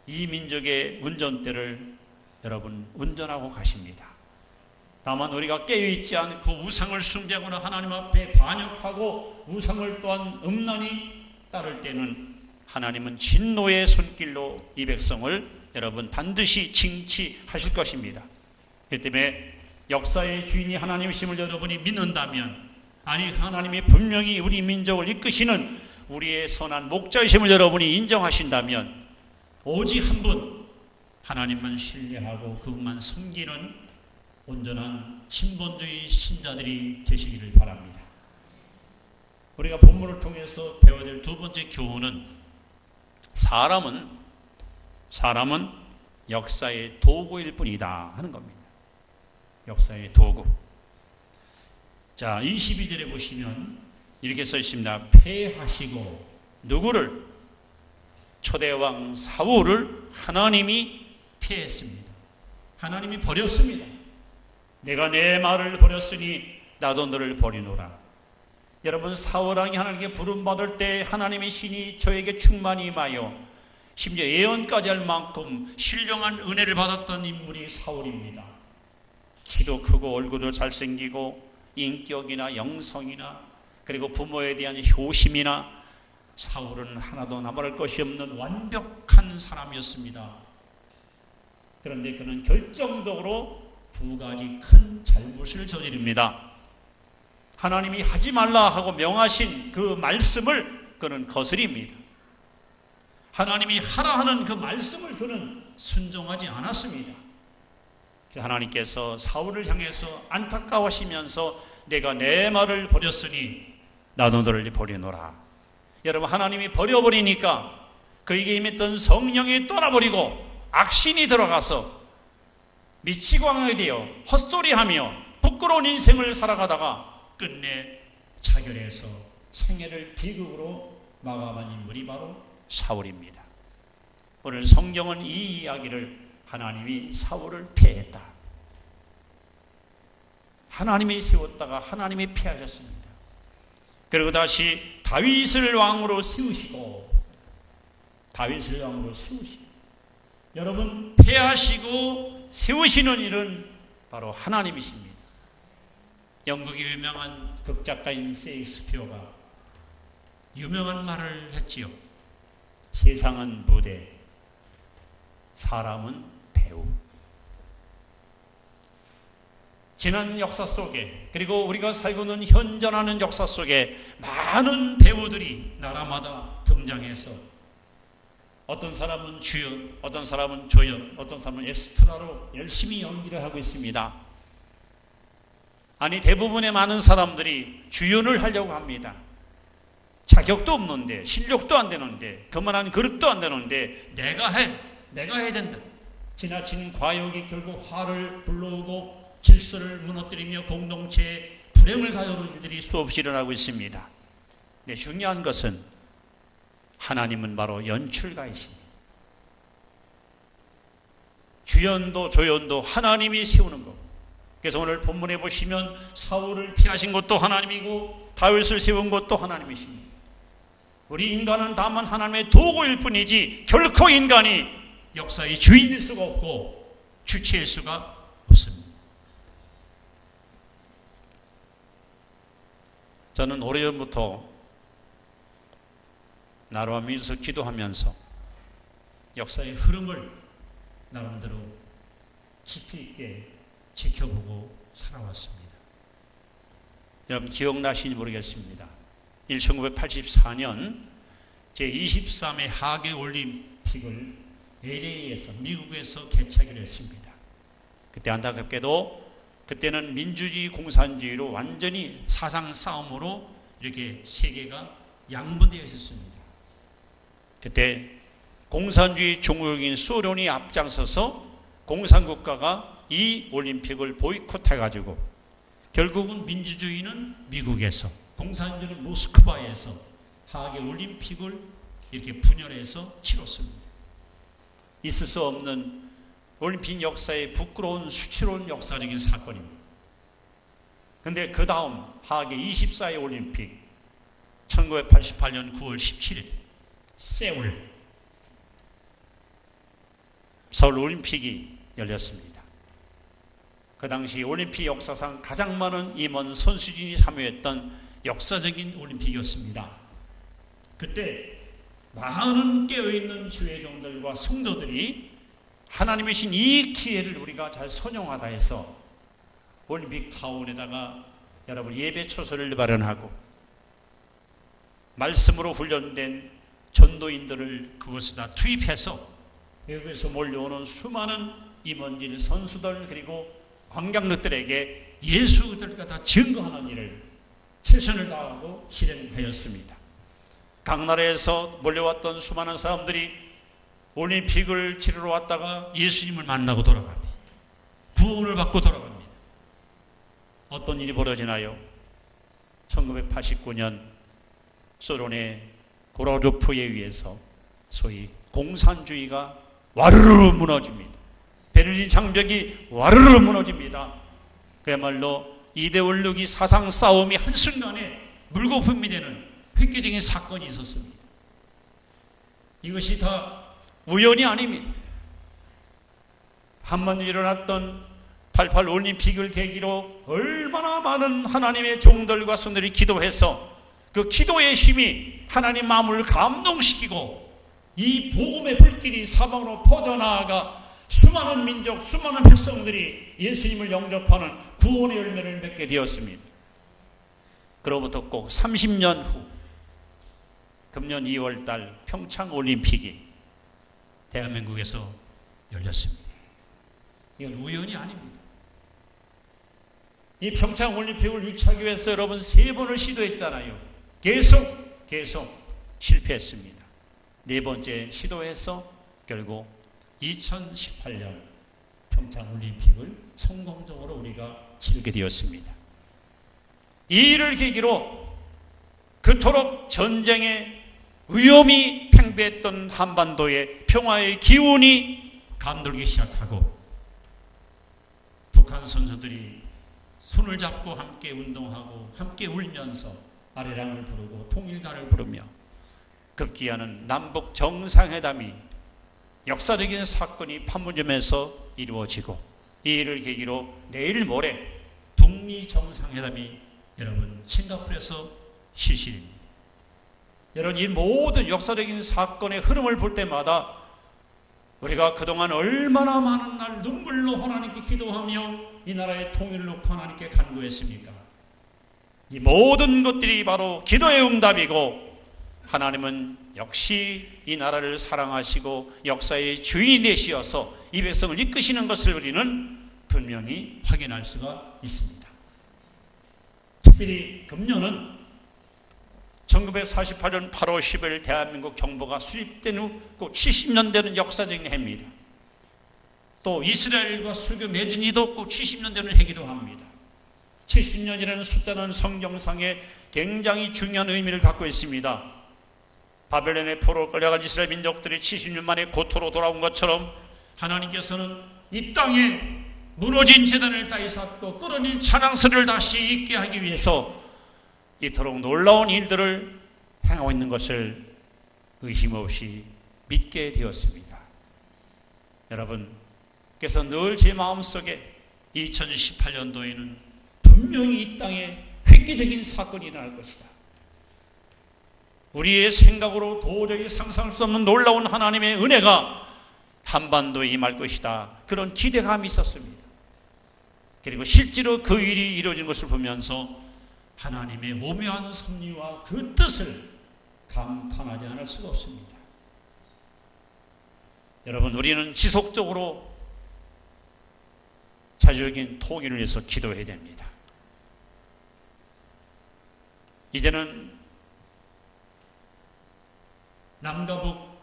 이 민족의 운전대를 여러분 운전하고 가십니다. 다만 우리가 깨어있지 않고 우상을 숭배하거나 하나님 앞에 반역하고 우상을 또한 음란히 따를 때는 하나님은 진노의 손길로 이 백성을 여러분 반드시 징치하실 것입니다. 그렇기 때문에 역사의 주인이 하나님이심을 여러분이 믿는다면 아니 하나님이 분명히 우리 민족을 이끄시는 우리의 선한 목자이심을 여러분이 인정하신다면 오직 한 분 하나님만 신뢰하고 그분만 섬기는 온전한 신본주의 신자들이 되시기를 바랍니다. 우리가 본문을 통해서 배워야 될 두 번째 교훈은 사람은 역사의 도구일 뿐이다 하는 겁니다. 역사의 도구. 자, 22절에 보시면 이렇게 써 있습니다. 패하시고 누구를? 초대왕 사울을 하나님이 패했습니다. 하나님이 버렸습니다. 내가 내 말을 버렸으니 나도 너를 버리노라. 여러분, 사울왕이 하나님께 부름받을 때 하나님의 신이 저에게 충만히 임하여 심지어 예언까지 할 만큼 신령한 은혜를 받았던 인물이 사울입니다. 키도 크고 얼굴도 잘생기고 인격이나 영성이나 그리고 부모에 대한 효심이나 사울은 하나도 남아날 것이 없는 완벽한 사람이었습니다. 그런데 그는 결정적으로 두 가지 큰 잘못을 저지릅니다. 하나님이 하지 말라 하고 명하신 그 말씀을 그는 거스립니다. 하나님이 하라 하는 그 말씀을 그는 순종하지 않았습니다. 하나님께서 사울을 향해서 안타까워하시면서 내가 내 말을 버렸으니 나도 너를 버리노라. 여러분, 하나님이 버려버리니까 그에게 임했던 성령이 떠나버리고 악신이 들어가서 미치광이 되어 헛소리하며 부끄러운 인생을 살아가다가 끝내 자결해서 생애를 비극으로 마감한 인물이 바로 사울입니다. 오늘 성경은 이 이야기를 하나님이 사울을 패했다, 하나님이 세웠다가 하나님이 패하셨습니다. 그리고 다시 다윗을 왕으로 세우시고 여러분, 패하시고 세우시는 일은 바로 하나님이십니다. 영국의 유명한 극작가인 셰익스피어가 유명한 말을 했지요. 세상은 무대, 사람은 배우. 지난 역사 속에, 그리고 우리가 살고 있는 현존하는 역사 속에 많은 배우들이 나라마다 등장해서 어떤 사람은 주연, 어떤 사람은 조연, 어떤 사람은 엑스트라로 열심히 연기를 하고 있습니다. 아니, 대부분의 많은 사람들이 주연을 하려고 합니다. 자격도 없는데, 실력도 안 되는데, 그만한 그릇도 안 되는데 내가 해야 된다. 지나친 과욕이 결국 화를 불러오고 질서를 무너뜨리며 공동체에 불행을 가져오는 일들이 수없이 일어나고 있습니다. 네, 중요한 것은 하나님은 바로 연출가이십니다. 주연도 조연도 하나님이 세우는 것. 그래서 오늘 본문에 보시면 사울을 피하신 것도 하나님이고 다윗을 세운 것도 하나님이십니다. 우리 인간은 다만 하나님의 도구일 뿐이지 결코 인간이 역사의 주인일 수가 없고 주체일 수가 없습니다. 저는 오래전부터 나라와 민족을 기도하면서 역사의 흐름을 나름대로 깊이 있게 지켜보고 살아왔습니다. 여러분 기억나시는지 모르겠습니다. 1984년 제23회 하계 올림픽을 LA에서 미국에서 개최하기로 했습니다. 그때 안타깝게도 그때는 민주주의 공산주의로 완전히 사상 싸움으로 이렇게 세계가 양분되어 있었습니다. 그때 공산주의 종국인 소련이 앞장서서 공산국가가 이 올림픽을 보이콧해가지고 결국은 민주주의는 미국에서, 공산주의는 모스크바에서 하계 올림픽을 이렇게 분열해서 치렀습니다. 있을 수 없는 올림픽 역사의 부끄러운 수치로운 역사적인 사건입니다. 그런데 그 다음 하계 24회 올림픽 1988년 9월 17일 서울 올림픽이 열렸습니다. 그 당시 올림픽 역사상 가장 많은 임원 선수진이 참여했던 역사적인 올림픽이었습니다. 그때 많은 깨어있는 주회종들과 성도들이 하나님의 신 이 기회를 우리가 잘 선용하다 해서 올림픽 타운에다가 여러분 예배 처소를 마련하고 말씀으로 훈련된 전도인들을 그곳에다 투입해서 외국에서 몰려오는 수많은 임원진 선수들 그리고 관광객들에게 예수들과 다 증거하는 일을 최선을 다하고 실행하였습니다. 각 나라에서 몰려왔던 수많은 사람들이 올림픽을 치르러 왔다가 예수님을 만나고 돌아갑니다. 구원을 받고 돌아갑니다. 어떤 일이 벌어지나요? 1989년 소련의 고로조프에 의해서 소위 공산주의가 와르르 무너집니다. 베를린 장벽이 와르르 무너집니다. 그야말로 이데올로기 사상 싸움이 한순간에 물거품이 되는 획기적인 사건이 있었습니다. 이것이 다 우연이 아닙니다. 한번 일어났던 88 올림픽을 계기로 얼마나 많은 하나님의 종들과 성들이 기도해서 그 기도의 힘이 하나님 마음을 감동시키고 이 복음의 불길이 사방으로 퍼져나아가 수많은 민족, 수많은 백성들이 예수님을 영접하는 구원의 열매를 맺게 되었습니다. 그로부터 꼭 30년 후 금년 2월달 평창 올림픽이 대한민국에서 열렸습니다. 이건 우연이 아닙니다. 이 평창 올림픽을 유치하기 위해서 여러분 3번을 시도했잖아요. 계속 실패했습니다. 4번째 시도해서 결국 2018년 평창 올림픽을 성공적으로 우리가 치르게 되었습니다. 이 일을 계기로 그토록 전쟁의 위험이 팽배했던 한반도의 평화의 기운이 감돌기 시작하고 북한 선수들이 손을 잡고 함께 운동하고 함께 울면서 아래랑을 부르고 통일가를 부르며 급기야는 남북 정상회담이 역사적인 사건이 판문점에서 이루어지고 이 일을 계기로 내일 모레 북미 정상회담이 여러분 싱가포르에서 실시됩니다. 여러분 이 모든 역사적인 사건의 흐름을 볼 때마다 우리가 그동안 얼마나 많은 날 눈물로 하나님께 기도하며 이 나라의 통일을 놓고 하나님께 간구했습니까? 이 모든 것들이 바로 기도의 응답이고 하나님은 역시 이 나라를 사랑하시고 역사의 주인이 되시어서 이 백성을 이끄시는 것을 우리는 분명히 확인할 수가 있습니다. 특별히 금년은 1948년 8월 10일 대한민국 정부가 수립된 후 꼭 70년 되는 역사적인 해입니다. 또 이스라엘과 수교 맺은이도 꼭 70년 되는 해기도 합니다. 70년이라는 숫자는 성경상에 굉장히 중요한 의미를 갖고 있습니다. 바벨론의 포로로 끌려간 이스라엘 민족들이 70년 만에 고토로 돌아온 것처럼 하나님께서는 이 땅에 무너진 재단을 다시 쌓고 끌어낸 찬양소리를 다시 있게 하기 위해서 이토록 놀라운 일들을 행하고 있는 것을 의심 없이 믿게 되었습니다. 여러분께서 늘 제 마음속에 2018년도에는 분명히 이 땅에 획기적인 사건이 일어날 것이다. 우리의 생각으로 도저히 상상할 수 없는 놀라운 하나님의 은혜가 한반도에 임할 것이다. 그런 기대감이 있었습니다. 그리고 실제로 그 일이 이루어진 것을 보면서 하나님의 오묘한 섭리와 그 뜻을 감탄하지 않을 수가 없습니다. 여러분 우리는 지속적으로 자주적인 통일을 위해서 기도해야 됩니다. 이제는 남과 북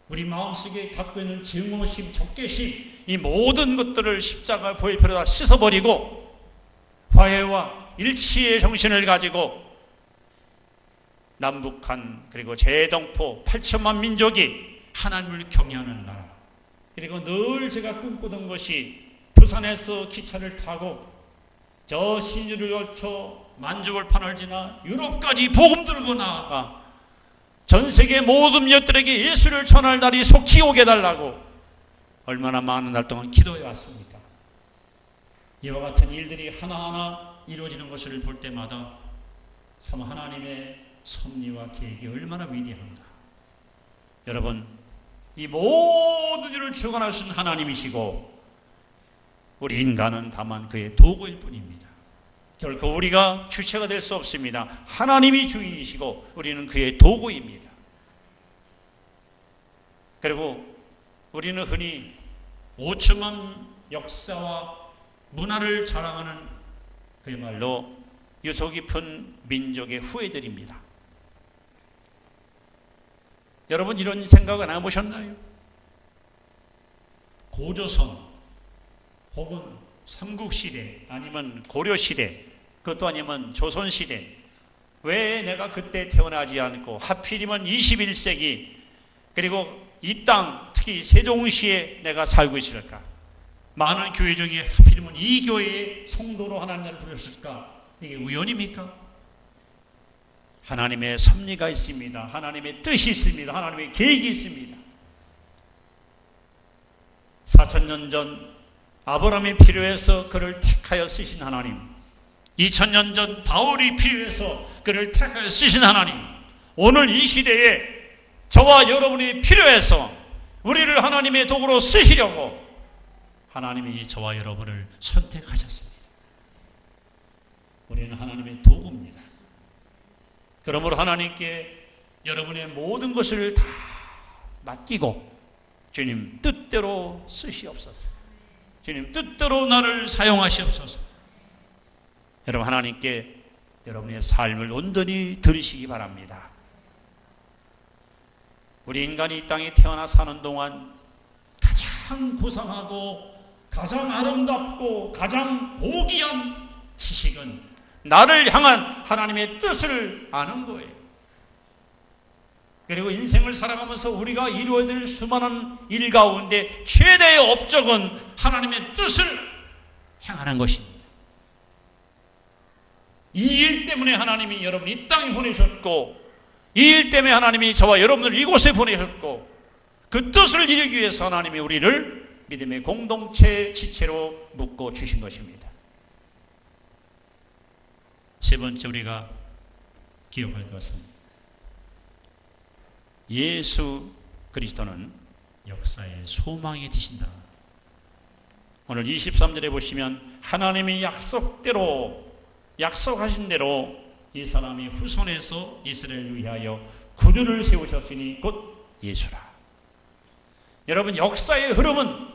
우리 마음속에 갖고 있는 증오심, 적개심 이 모든 것들을 십자가 보혈표로 씻어버리고 화해와 일치의 정신을 가지고 남북한 그리고 제동포 8천만 민족이 하나님을 경외하는 나라 그리고 늘 제가 꿈꾸던 것이 부산에서 기차를 타고 저 신주를 거쳐 만주벌판을 지나 유럽까지 복음 들고 나아가 전 세계 모든 민족들에게 예수를 전할 날이 속히 오게 해달라고 얼마나 많은 날 동안 기도해 왔습니까? 이와 같은 일들이 하나하나 이루어지는 것을 볼 때마다 참 하나님의 섭리와 계획이 얼마나 위대한가. 여러분 이 모든 일을 주관하신 하나님이시고 우리 인간은 다만 그의 도구일 뿐입니다. 결코 우리가 주체가 될 수 없습니다. 하나님이 주인이시고 우리는 그의 도구입니다. 그리고 우리는 흔히 오츠만 역사와 문화를 자랑하는 그야말로 유서 깊은 민족의 후예들입니다. 여러분 이런 생각은 안 해보셨나요? 고조선 혹은 삼국시대 아니면 고려시대 그것도 아니면 조선시대 왜 내가 그때 태어나지 않고 하필이면 21세기 그리고 이 땅 특히 세종시에 내가 살고 있을까? 많은 교회 중에 하필이면 이 교회의 성도로 하나님을 부르셨을까? 이게 우연입니까? 하나님의 섭리가 있습니다. 하나님의 뜻이 있습니다. 하나님의 계획이 있습니다. 4,000년 전 아브라함이 필요해서 그를 택하여 쓰신 하나님, 2,000년 전 바울이 필요해서 그를 택하여 쓰신 하나님, 오늘 이 시대에 저와 여러분이 필요해서 우리를 하나님의 도구로 쓰시려고 하나님이 저와 여러분을 선택하셨습니다. 우리는 하나님의 도구입니다. 그러므로 하나님께 여러분의 모든 것을 다 맡기고 주님 뜻대로 쓰시옵소서. 주님 뜻대로 나를 사용하시옵소서. 여러분 하나님께 여러분의 삶을 온전히 드리시기 바랍니다. 우리 인간이 이 땅에 태어나 사는 동안 가장 고상하고 가장 아름답고 가장 고귀한 지식은 나를 향한 하나님의 뜻을 아는 거예요. 그리고 인생을 살아가면서 우리가 이루어야 될 수많은 일 가운데 최대의 업적은 하나님의 뜻을 행하는 것입니다. 이 일 때문에 하나님이 여러분을 이 땅에 보내셨고 이 일 때문에 하나님이 저와 여러분을 이곳에 보내셨고 그 뜻을 이루기 위해서 하나님이 우리를 믿음의 공동체 지체로 묶어 주신 것입니다. 세 번째 우리가 기억할 것은 예수 그리스도는 역사의 소망이 되신다. 오늘 23절에 보시면 하나님이 약속하신 대로 이 사람이 후손에서 이스라엘을 위하여 구주를 세우셨으니 곧 예수라. 여러분 역사의 흐름은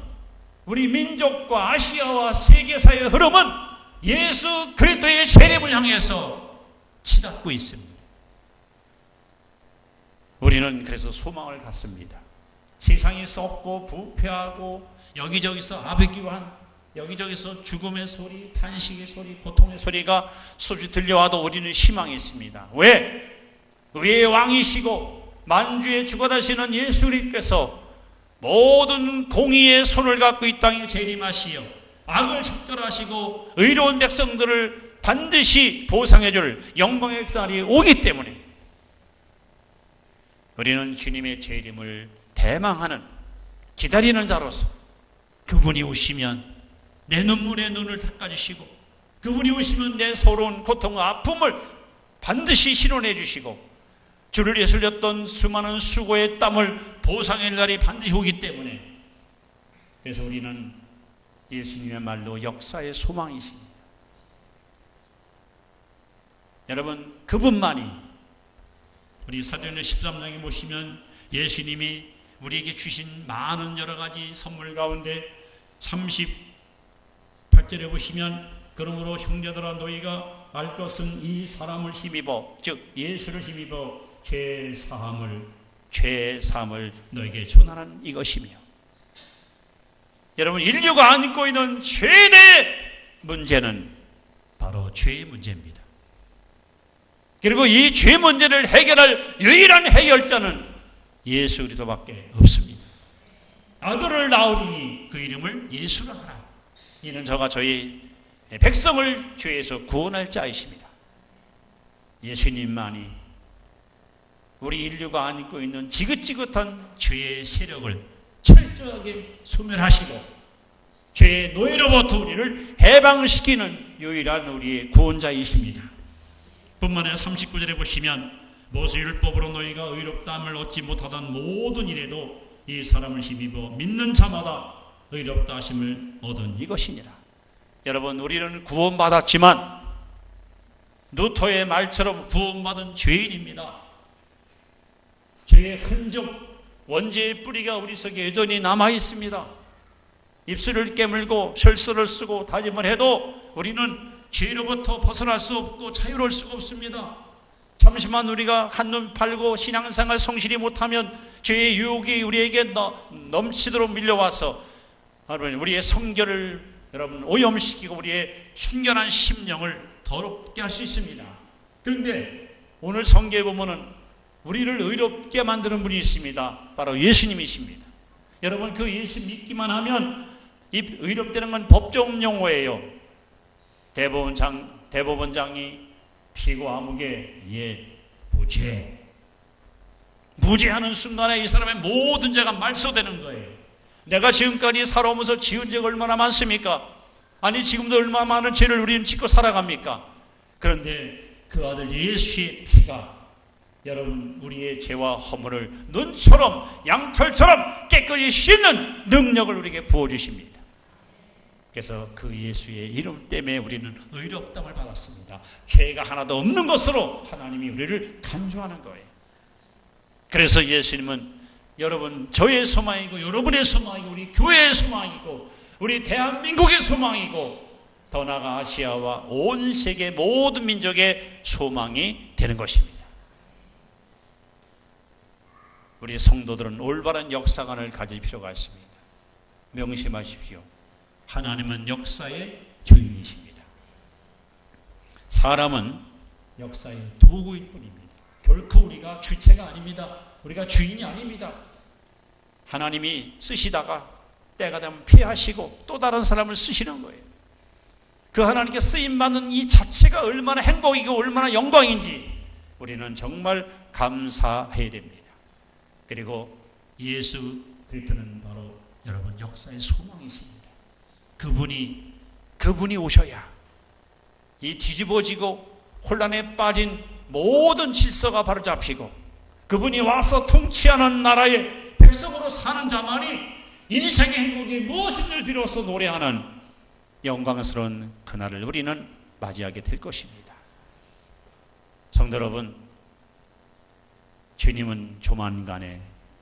우리 민족과 아시아와 세계사의 흐름은 예수 그리스도의 재림을 향해서 치닫고 있습니다. 우리는 그래서 소망을 갖습니다. 세상이 썩고 부패하고 여기저기서 아비규환, 여기저기서 죽음의 소리, 탄식의 소리, 고통의 소리가 수없이 들려와도 우리는 희망이 있습니다. 왜? 의의 왕이시고 만주의 주가 되시는 예수 그리스도께서 모든 공의의 손을 갖고 이 땅에 재림하시어 악을 척결하시고 의로운 백성들을 반드시 보상해 줄 영광의 날이 오기 때문에 우리는 주님의 재림을 대망하는 기다리는 자로서 그분이 오시면 내 눈물에 눈을 닦아주시고 그분이 오시면 내 서러운 고통과 아픔을 반드시 실현해 주시고 주를 위해 흘렸던 수많은 수고의 땀을 보상할 날이 반드시 오기 때문에 그래서 우리는 예수님의 말로 역사의 소망이십니다. 여러분 그분만이 우리 사도행전 13장에 보시면 예수님이 우리에게 주신 많은 여러 가지 선물 가운데 38절에 보시면 그러므로 형제들아 너희가 알 것은 이 사람을 힘입어 즉 예수를 힘입어 죄사함을 너에게 전하는 이것이며 여러분 인류가 안고 있는 최대의 문제는 바로 죄의 문제입니다. 그리고 이 죄 문제를 해결할 유일한 해결자는 예수 그리스도밖에 없습니다. 아들을 낳으리니 그 이름을 예수라 하라. 이는 저가 저희 백성을 죄에서 구원할 자이십니다. 예수님만이 우리 인류가 안고 있는 지긋지긋한 죄의 세력을 철저하게 소멸하시고 죄의 노예로부터 우리를 해방시키는 유일한 우리의 구원자이십니다. 뿐만 아니라 39절에 보시면 모세율법으로 너희가 의롭다함을 얻지 못하던 모든 일에도 이 사람을 힘입어 믿는 자마다 의롭다 하심을 얻은 이것이니라. 여러분 우리는 구원받았지만 루터의 말처럼 구원받은 죄인입니다. 죄의 흔적 원죄의 뿌리가 우리 속에 여전히 남아 있습니다. 입술을 깨물고 설서를 쓰고 다짐을 해도 우리는 죄로부터 벗어날 수 없고 자유로울 수가 없습니다. 잠시만 우리가 한눈 팔고 신앙생활 성실히 못하면 죄의 유혹이 우리에게 넘치도록 밀려와서 여러분 우리의 성결을 여러분 오염시키고 우리의 순결한 심령을 더럽게 할 수 있습니다. 그런데 오늘 성경에 보면은 우리를 의롭게 만드는 분이 있습니다. 바로 예수님이십니다. 여러분 그 예수 믿기만 하면 이 의롭다는 건 법정 용어예요. 대법원장이 피고 아무개 무죄하는 순간에 이 사람의 모든 죄가 말소되는 거예요. 내가 지금까지 살아오면서 지은 죄가 얼마나 많습니까? 아니 지금도 얼마나 많은 죄를 우리는 짓고 살아갑니까? 그런데 그 아들 예수의 피가 여러분 우리의 죄와 허물을 눈처럼 양털처럼 깨끗이 씻는 능력을 우리에게 부어주십니다. 그래서 그 예수의 이름 때문에 우리는 의롭다함을 받았습니다. 죄가 하나도 없는 것으로 하나님이 우리를 간주하는 거예요. 그래서 예수님은 여러분 저의 소망이고 여러분의 소망이고 우리 교회의 소망이고 우리 대한민국의 소망이고 더 나아가 아시아와 온 세계 모든 민족의 소망이 되는 것입니다. 우리 성도들은 올바른 역사관을 가질 필요가 있습니다. 명심하십시오. 하나님은 역사의 주인이십니다. 사람은 역사의 도구일 뿐입니다. 결코 우리가 주체가 아닙니다. 우리가 주인이 아닙니다. 하나님이 쓰시다가 때가 되면 피하시고 또 다른 사람을 쓰시는 거예요. 그 하나님께 쓰임받는 이 자체가 얼마나 행복이고 얼마나 영광인지 우리는 정말 감사해야 됩니다. 그리고 예수 그리스도는 바로 여러분 역사의 소망이십니다. 그분이 오셔야 이 뒤집어지고 혼란에 빠진 모든 질서가 바로 잡히고 그분이 와서 통치하는 나라의 백성으로 사는 자만이 인생의 행복이 무엇인지를 비로소 노래하는 영광스러운 그날을 우리는 맞이하게 될 것입니다. 성도 여러분, 주님은 조만간에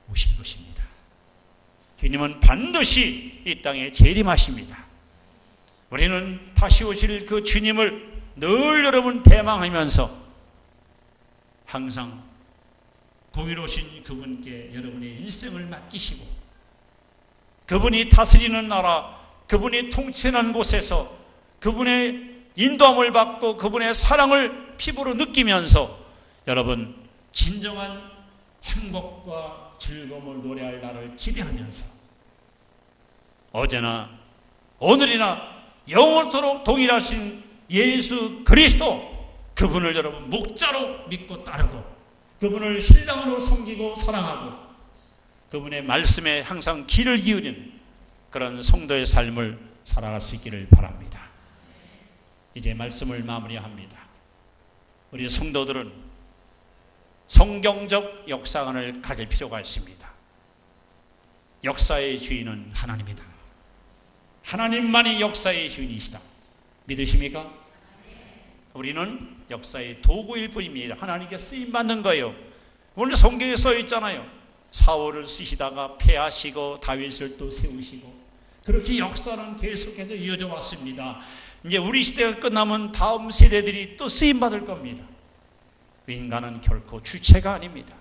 오실 것입니다. 주님은 반드시 이 땅에 재림하십니다. 우리는 다시 오실 그 주님을 늘 여러분 대망하면서 항상 공의로우신 그분께 여러분의 일생을 맡기시고 그분이 다스리는 나라, 그분이 통치하는 곳에서 그분의 인도함을 받고 그분의 사랑을 피부로 느끼면서 여러분 진정한 행복과 즐거움을 노래할 날을 기대하면서 어제나 오늘이나 영원토록 동일하신 예수 그리스도 그분을 여러분 목자로 믿고 따르고 그분을 신랑으로 섬기고 사랑하고 그분의 말씀에 항상 귀를 기울이는 그런 성도의 삶을 살아갈 수 있기를 바랍니다. 이제 말씀을 마무리합니다. 우리 성도들은 성경적 역사관을 가질 필요가 있습니다. 역사의 주인은 하나님이다. 하나님만이 역사의 주인이시다. 믿으십니까? 우리는 역사의 도구일 뿐입니다. 하나님께 쓰임받는 거예요. 오늘 성경에 써 있잖아요. 사울을 쓰시다가 패하시고 다윗을 또 세우시고 그렇게 역사는 계속해서 이어져 왔습니다. 이제 우리 시대가 끝나면 다음 세대들이 또 쓰임받을 겁니다. 인간은 결코 주체가 아닙니다.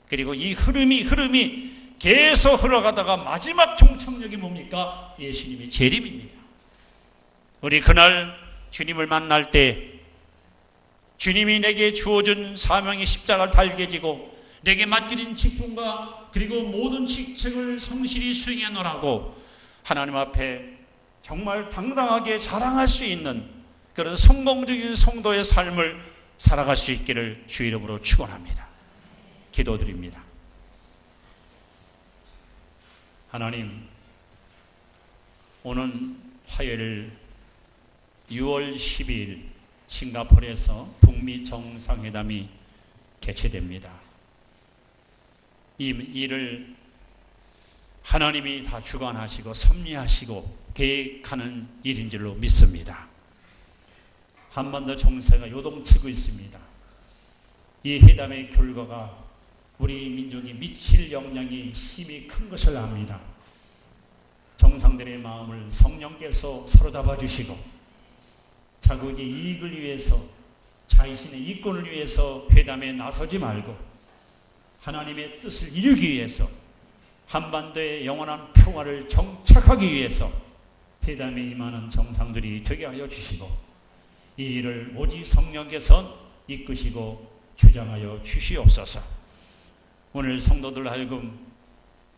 그리고 이 흐름이 계속 흘러가다가 마지막 종착역이 뭡니까? 예수님의 재림입니다. 우리 그날 주님을 만날 때 주님이 내게 주어준 사명의 십자가를 달게 지고 내게 맡기는 직분과 그리고 모든 직책을 성실히 수행해 놓으라고 하나님 앞에 정말 당당하게 자랑할 수 있는 그런 성공적인 성도의 삶을 살아갈 수 있기를 주 이름으로 축원합니다. 기도드립니다. 하나님, 오늘 화요일 6월 12일 싱가포르에서 북미 정상회담이 개최됩니다. 이 일을 하나님이 다 주관하시고 섭리하시고 계획하는 일인 줄로 믿습니다. 한반도 정세가 요동치고 있습니다. 이 회담의 결과가 우리 민족이 미칠 영향이 힘이 큰 것을 압니다. 정상들의 마음을 성령께서 사로잡아 주시고 자국의 이익을 위해서 자신의 이권을 위해서 회담에 나서지 말고 하나님의 뜻을 이루기 위해서 한반도의 영원한 평화를 정착하기 위해서 회담에 임하는 정상들이 되게 하여 주시고 이 일을 오직 성령께서 이끄시고 주장하여 주시옵소서. 오늘 성도들 하여금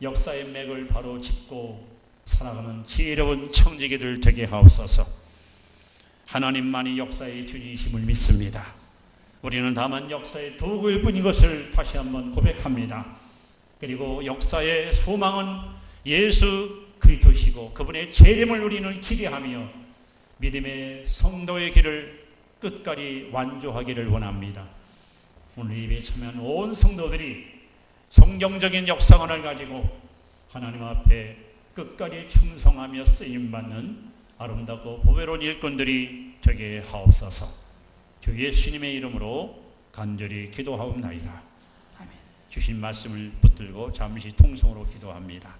역사의 맥을 바로 짚고 살아가는 지혜로운 청지기들 되게 하옵소서. 하나님만이 역사의 주이심을 믿습니다. 우리는 다만 역사의 도구일 뿐인 것을 다시 한번 고백합니다. 그리고 역사의 소망은 예수 그리스도시고 그분의 재림을 우리는 기대하며 믿음의 성도의 길을 끝까지 완주하기를 원합니다. 오늘 예배에 참여한 온 성도들이 성경적인 역사관을 가지고 하나님 앞에 끝까지 충성하며 쓰임받는 아름답고 보배로운 일꾼들이 되게 하옵소서. 주 예수님의 이름으로 간절히 기도하옵나이다. 아멘. 주신 말씀을 붙들고 잠시 통성으로 기도합니다.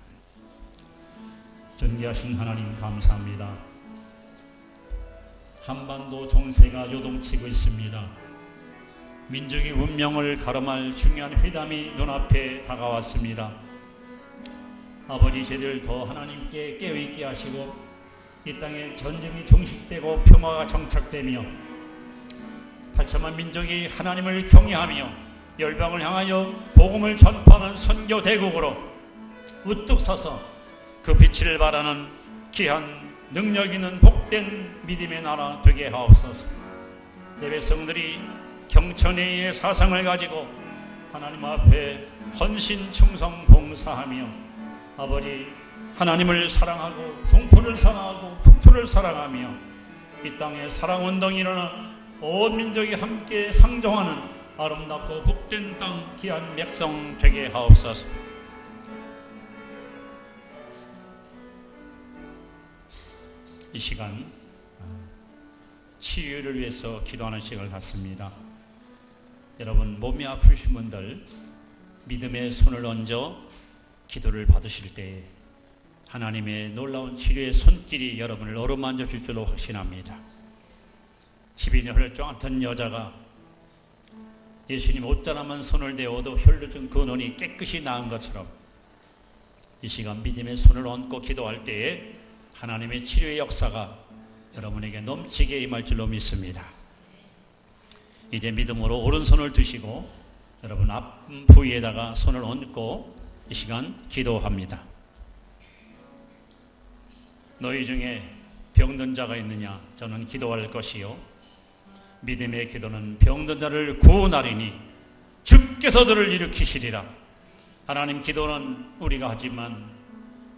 존귀하신 하나님 감사합니다. 한반도 정세가 요동치고 있습니다. 민족의 운명을 가름할 중요한 회담이 눈앞에 다가왔습니다. 아버지, 저희들 더 하나님께 깨어있게 하시고 이 땅에 전쟁이 종식되고 평화가 정착되며 8천만 민족이 하나님을 경외하며 열방을 향하여 복음을 전파하는 선교 대국으로 우뚝 서서 그 빛을 바라는 귀한 능력 있는 복된 믿음의 나라 되게 하옵소서. 내 백성들이 경천회의 사상을 가지고 하나님 앞에 헌신 충성 봉사하며 아버지 하나님을 사랑하고 동포를 사랑하고 국토를 사랑하며 이 땅에 사랑운동이 일어나 온 민족이 함께 상종하는 아름답고 복된 땅 귀한 백성 되게 하옵소서. 이 시간 치유를 위해서 기도하는 시간을 갖습니다. 여러분 몸이 아프신 분들 믿음의 손을 얹어 기도를 받으실 때 하나님의 놀라운 치료의 손길이 여러분을 어루만져 줄 줄로 확신합니다. 12년 혈증 여자가 예수님 옷자락만 손을 대어도 혈루증 근원이 깨끗이 나은 것처럼 이 시간 믿음의 손을 얹고 기도할 때에 하나님의 치료의 역사가 여러분에게 넘치게 임할 줄로 믿습니다. 이제 믿음으로 오른손을 드시고 여러분 아픈 부위에다가 손을 얹고 이 시간 기도합니다. 너희 중에 병든 자가 있느냐? 저는 기도할 것이요 믿음의 기도는 병든 자를 구원하리니 주께서 그를 일으키시리라. 하나님, 기도는 우리가 하지만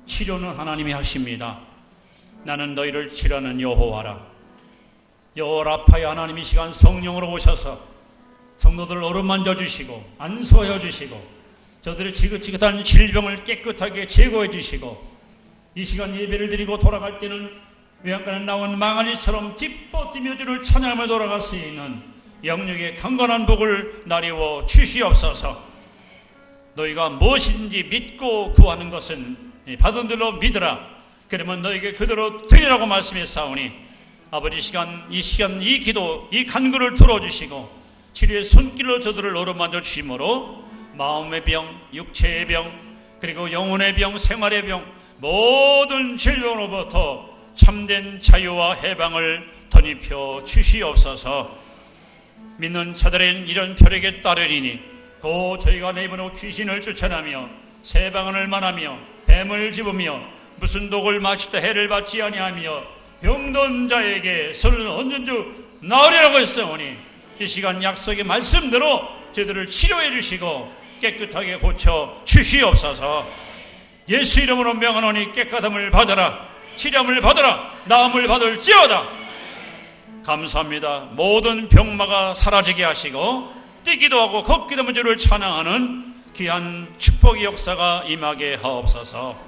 치료는 하나님이 하십니다. 나는 너희를 치료하는 여호와라. 여호와 라파의 하나님 이 시간 성령으로 오셔서 성도들을 어루만져 주시고 안수하여 주시고 저들의 지긋지긋한 질병을 깨끗하게 제거해 주시고 이 시간 예배를 드리고 돌아갈 때는 외양간에 나온 망아리처럼 기뻐 뛰며 주를 찬양하며 돌아갈 수 있는 영육의 강건한 복을 나리워 주시옵소서. 너희가 무엇인지 믿고 구하는 것은 받은 대로 믿으라. 그러면 너에게 그대로 되리라고 말씀했사오니 아버지, 이 시간 이 기도 이 간구를 들어주시고 치료의 손길로 저들을 어루만져 주심으로 마음의 병, 육체의 병, 그리고 영혼의 병, 생활의 병, 모든 질병으로부터 참된 자유와 해방을 덧입혀 주시옵소서. 믿는 자들은 이런 혈액에 따르리니 고 저희가 내버려 귀신을 쫓아내며 새방언을 말하며 뱀을 집으며 무슨 독을 마시다 해를 받지 아니하며 병든 자에게 손을 얹은 주 나으리라고 했사오니 이 시간 약속의 말씀대로 저들을 치료해 주시고 깨끗하게 고쳐 주시옵소서. 예수 이름으로 명하노니 깨끗함을 받으라, 치료함을 받으라, 나음을 받을지어다. 감사합니다. 모든 병마가 사라지게 하시고 뛰기도 하고 걷기도 하며 주를 찬양하는 귀한 축복의 역사가 임하게 하옵소서.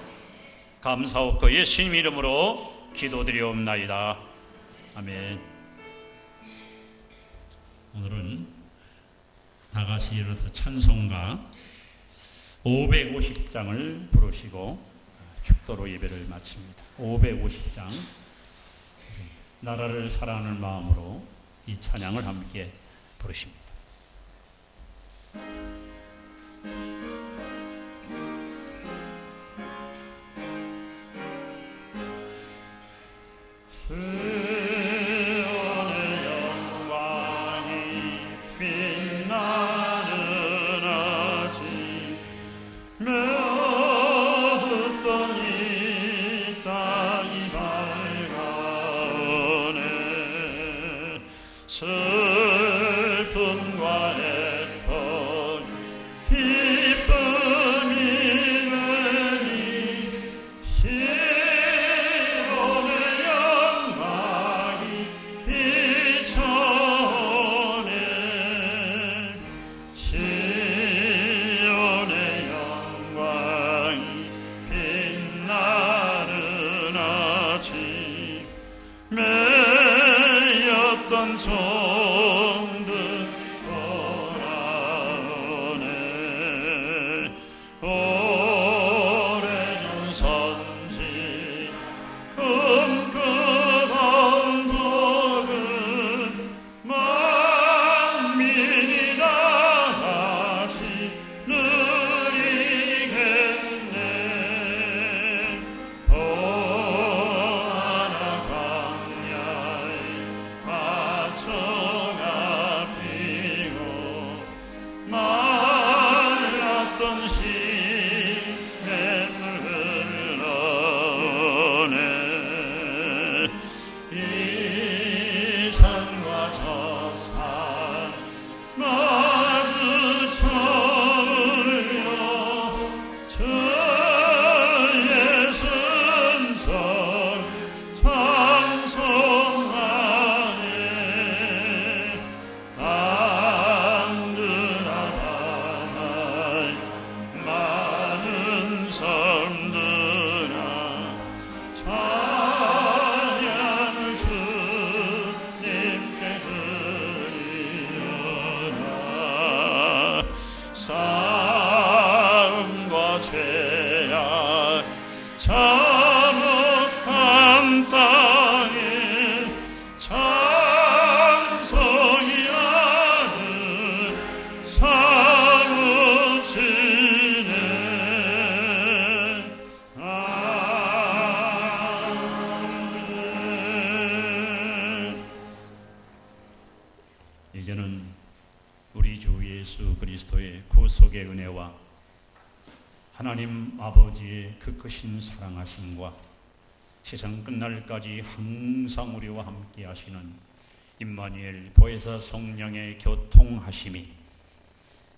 감사하고 예수님 이름으로 기도드리옵나이다. 아멘. 오늘은 다같이 일어나서 찬송가 550장을 부르시고 축도로 예배를 마칩니다. 550장, 나라를 사랑하는 마음으로 이 찬양을 함께 부르십니다. 슬픔과 애통 기쁨이 되니 시온의 영광이 비춰오네 시온의 영광이 빛나는 아침 매였던 종들 돌아오네 오래전 선지 꿈꾸던 복은 만민이 다같이 누리겠네 호하나 광야에 마초가 피고 말랐던 시냇물 흘러오네 이 산과 저 산 마주쳐 울려 주의 순천 찬송하네 땅들아 바다에 많은 섬들아 찬양을 주님께 드리라 싸움과 죄악 참혹한 땅에 찬송이 하는 사무치네 아멘. 이제는 우리 주 예수 그리스도의 구속의 은혜와 하나님 아버지의 그 크신 사랑하심과 세상 끝날까지 항상 우리와 함께 하시는 임마누엘 보혜사 성령의 교통하심이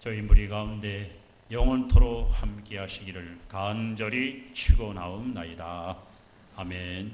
저희 무리 가운데 영원토록 함께 하시기를 간절히 축원하옵나이다. 아멘.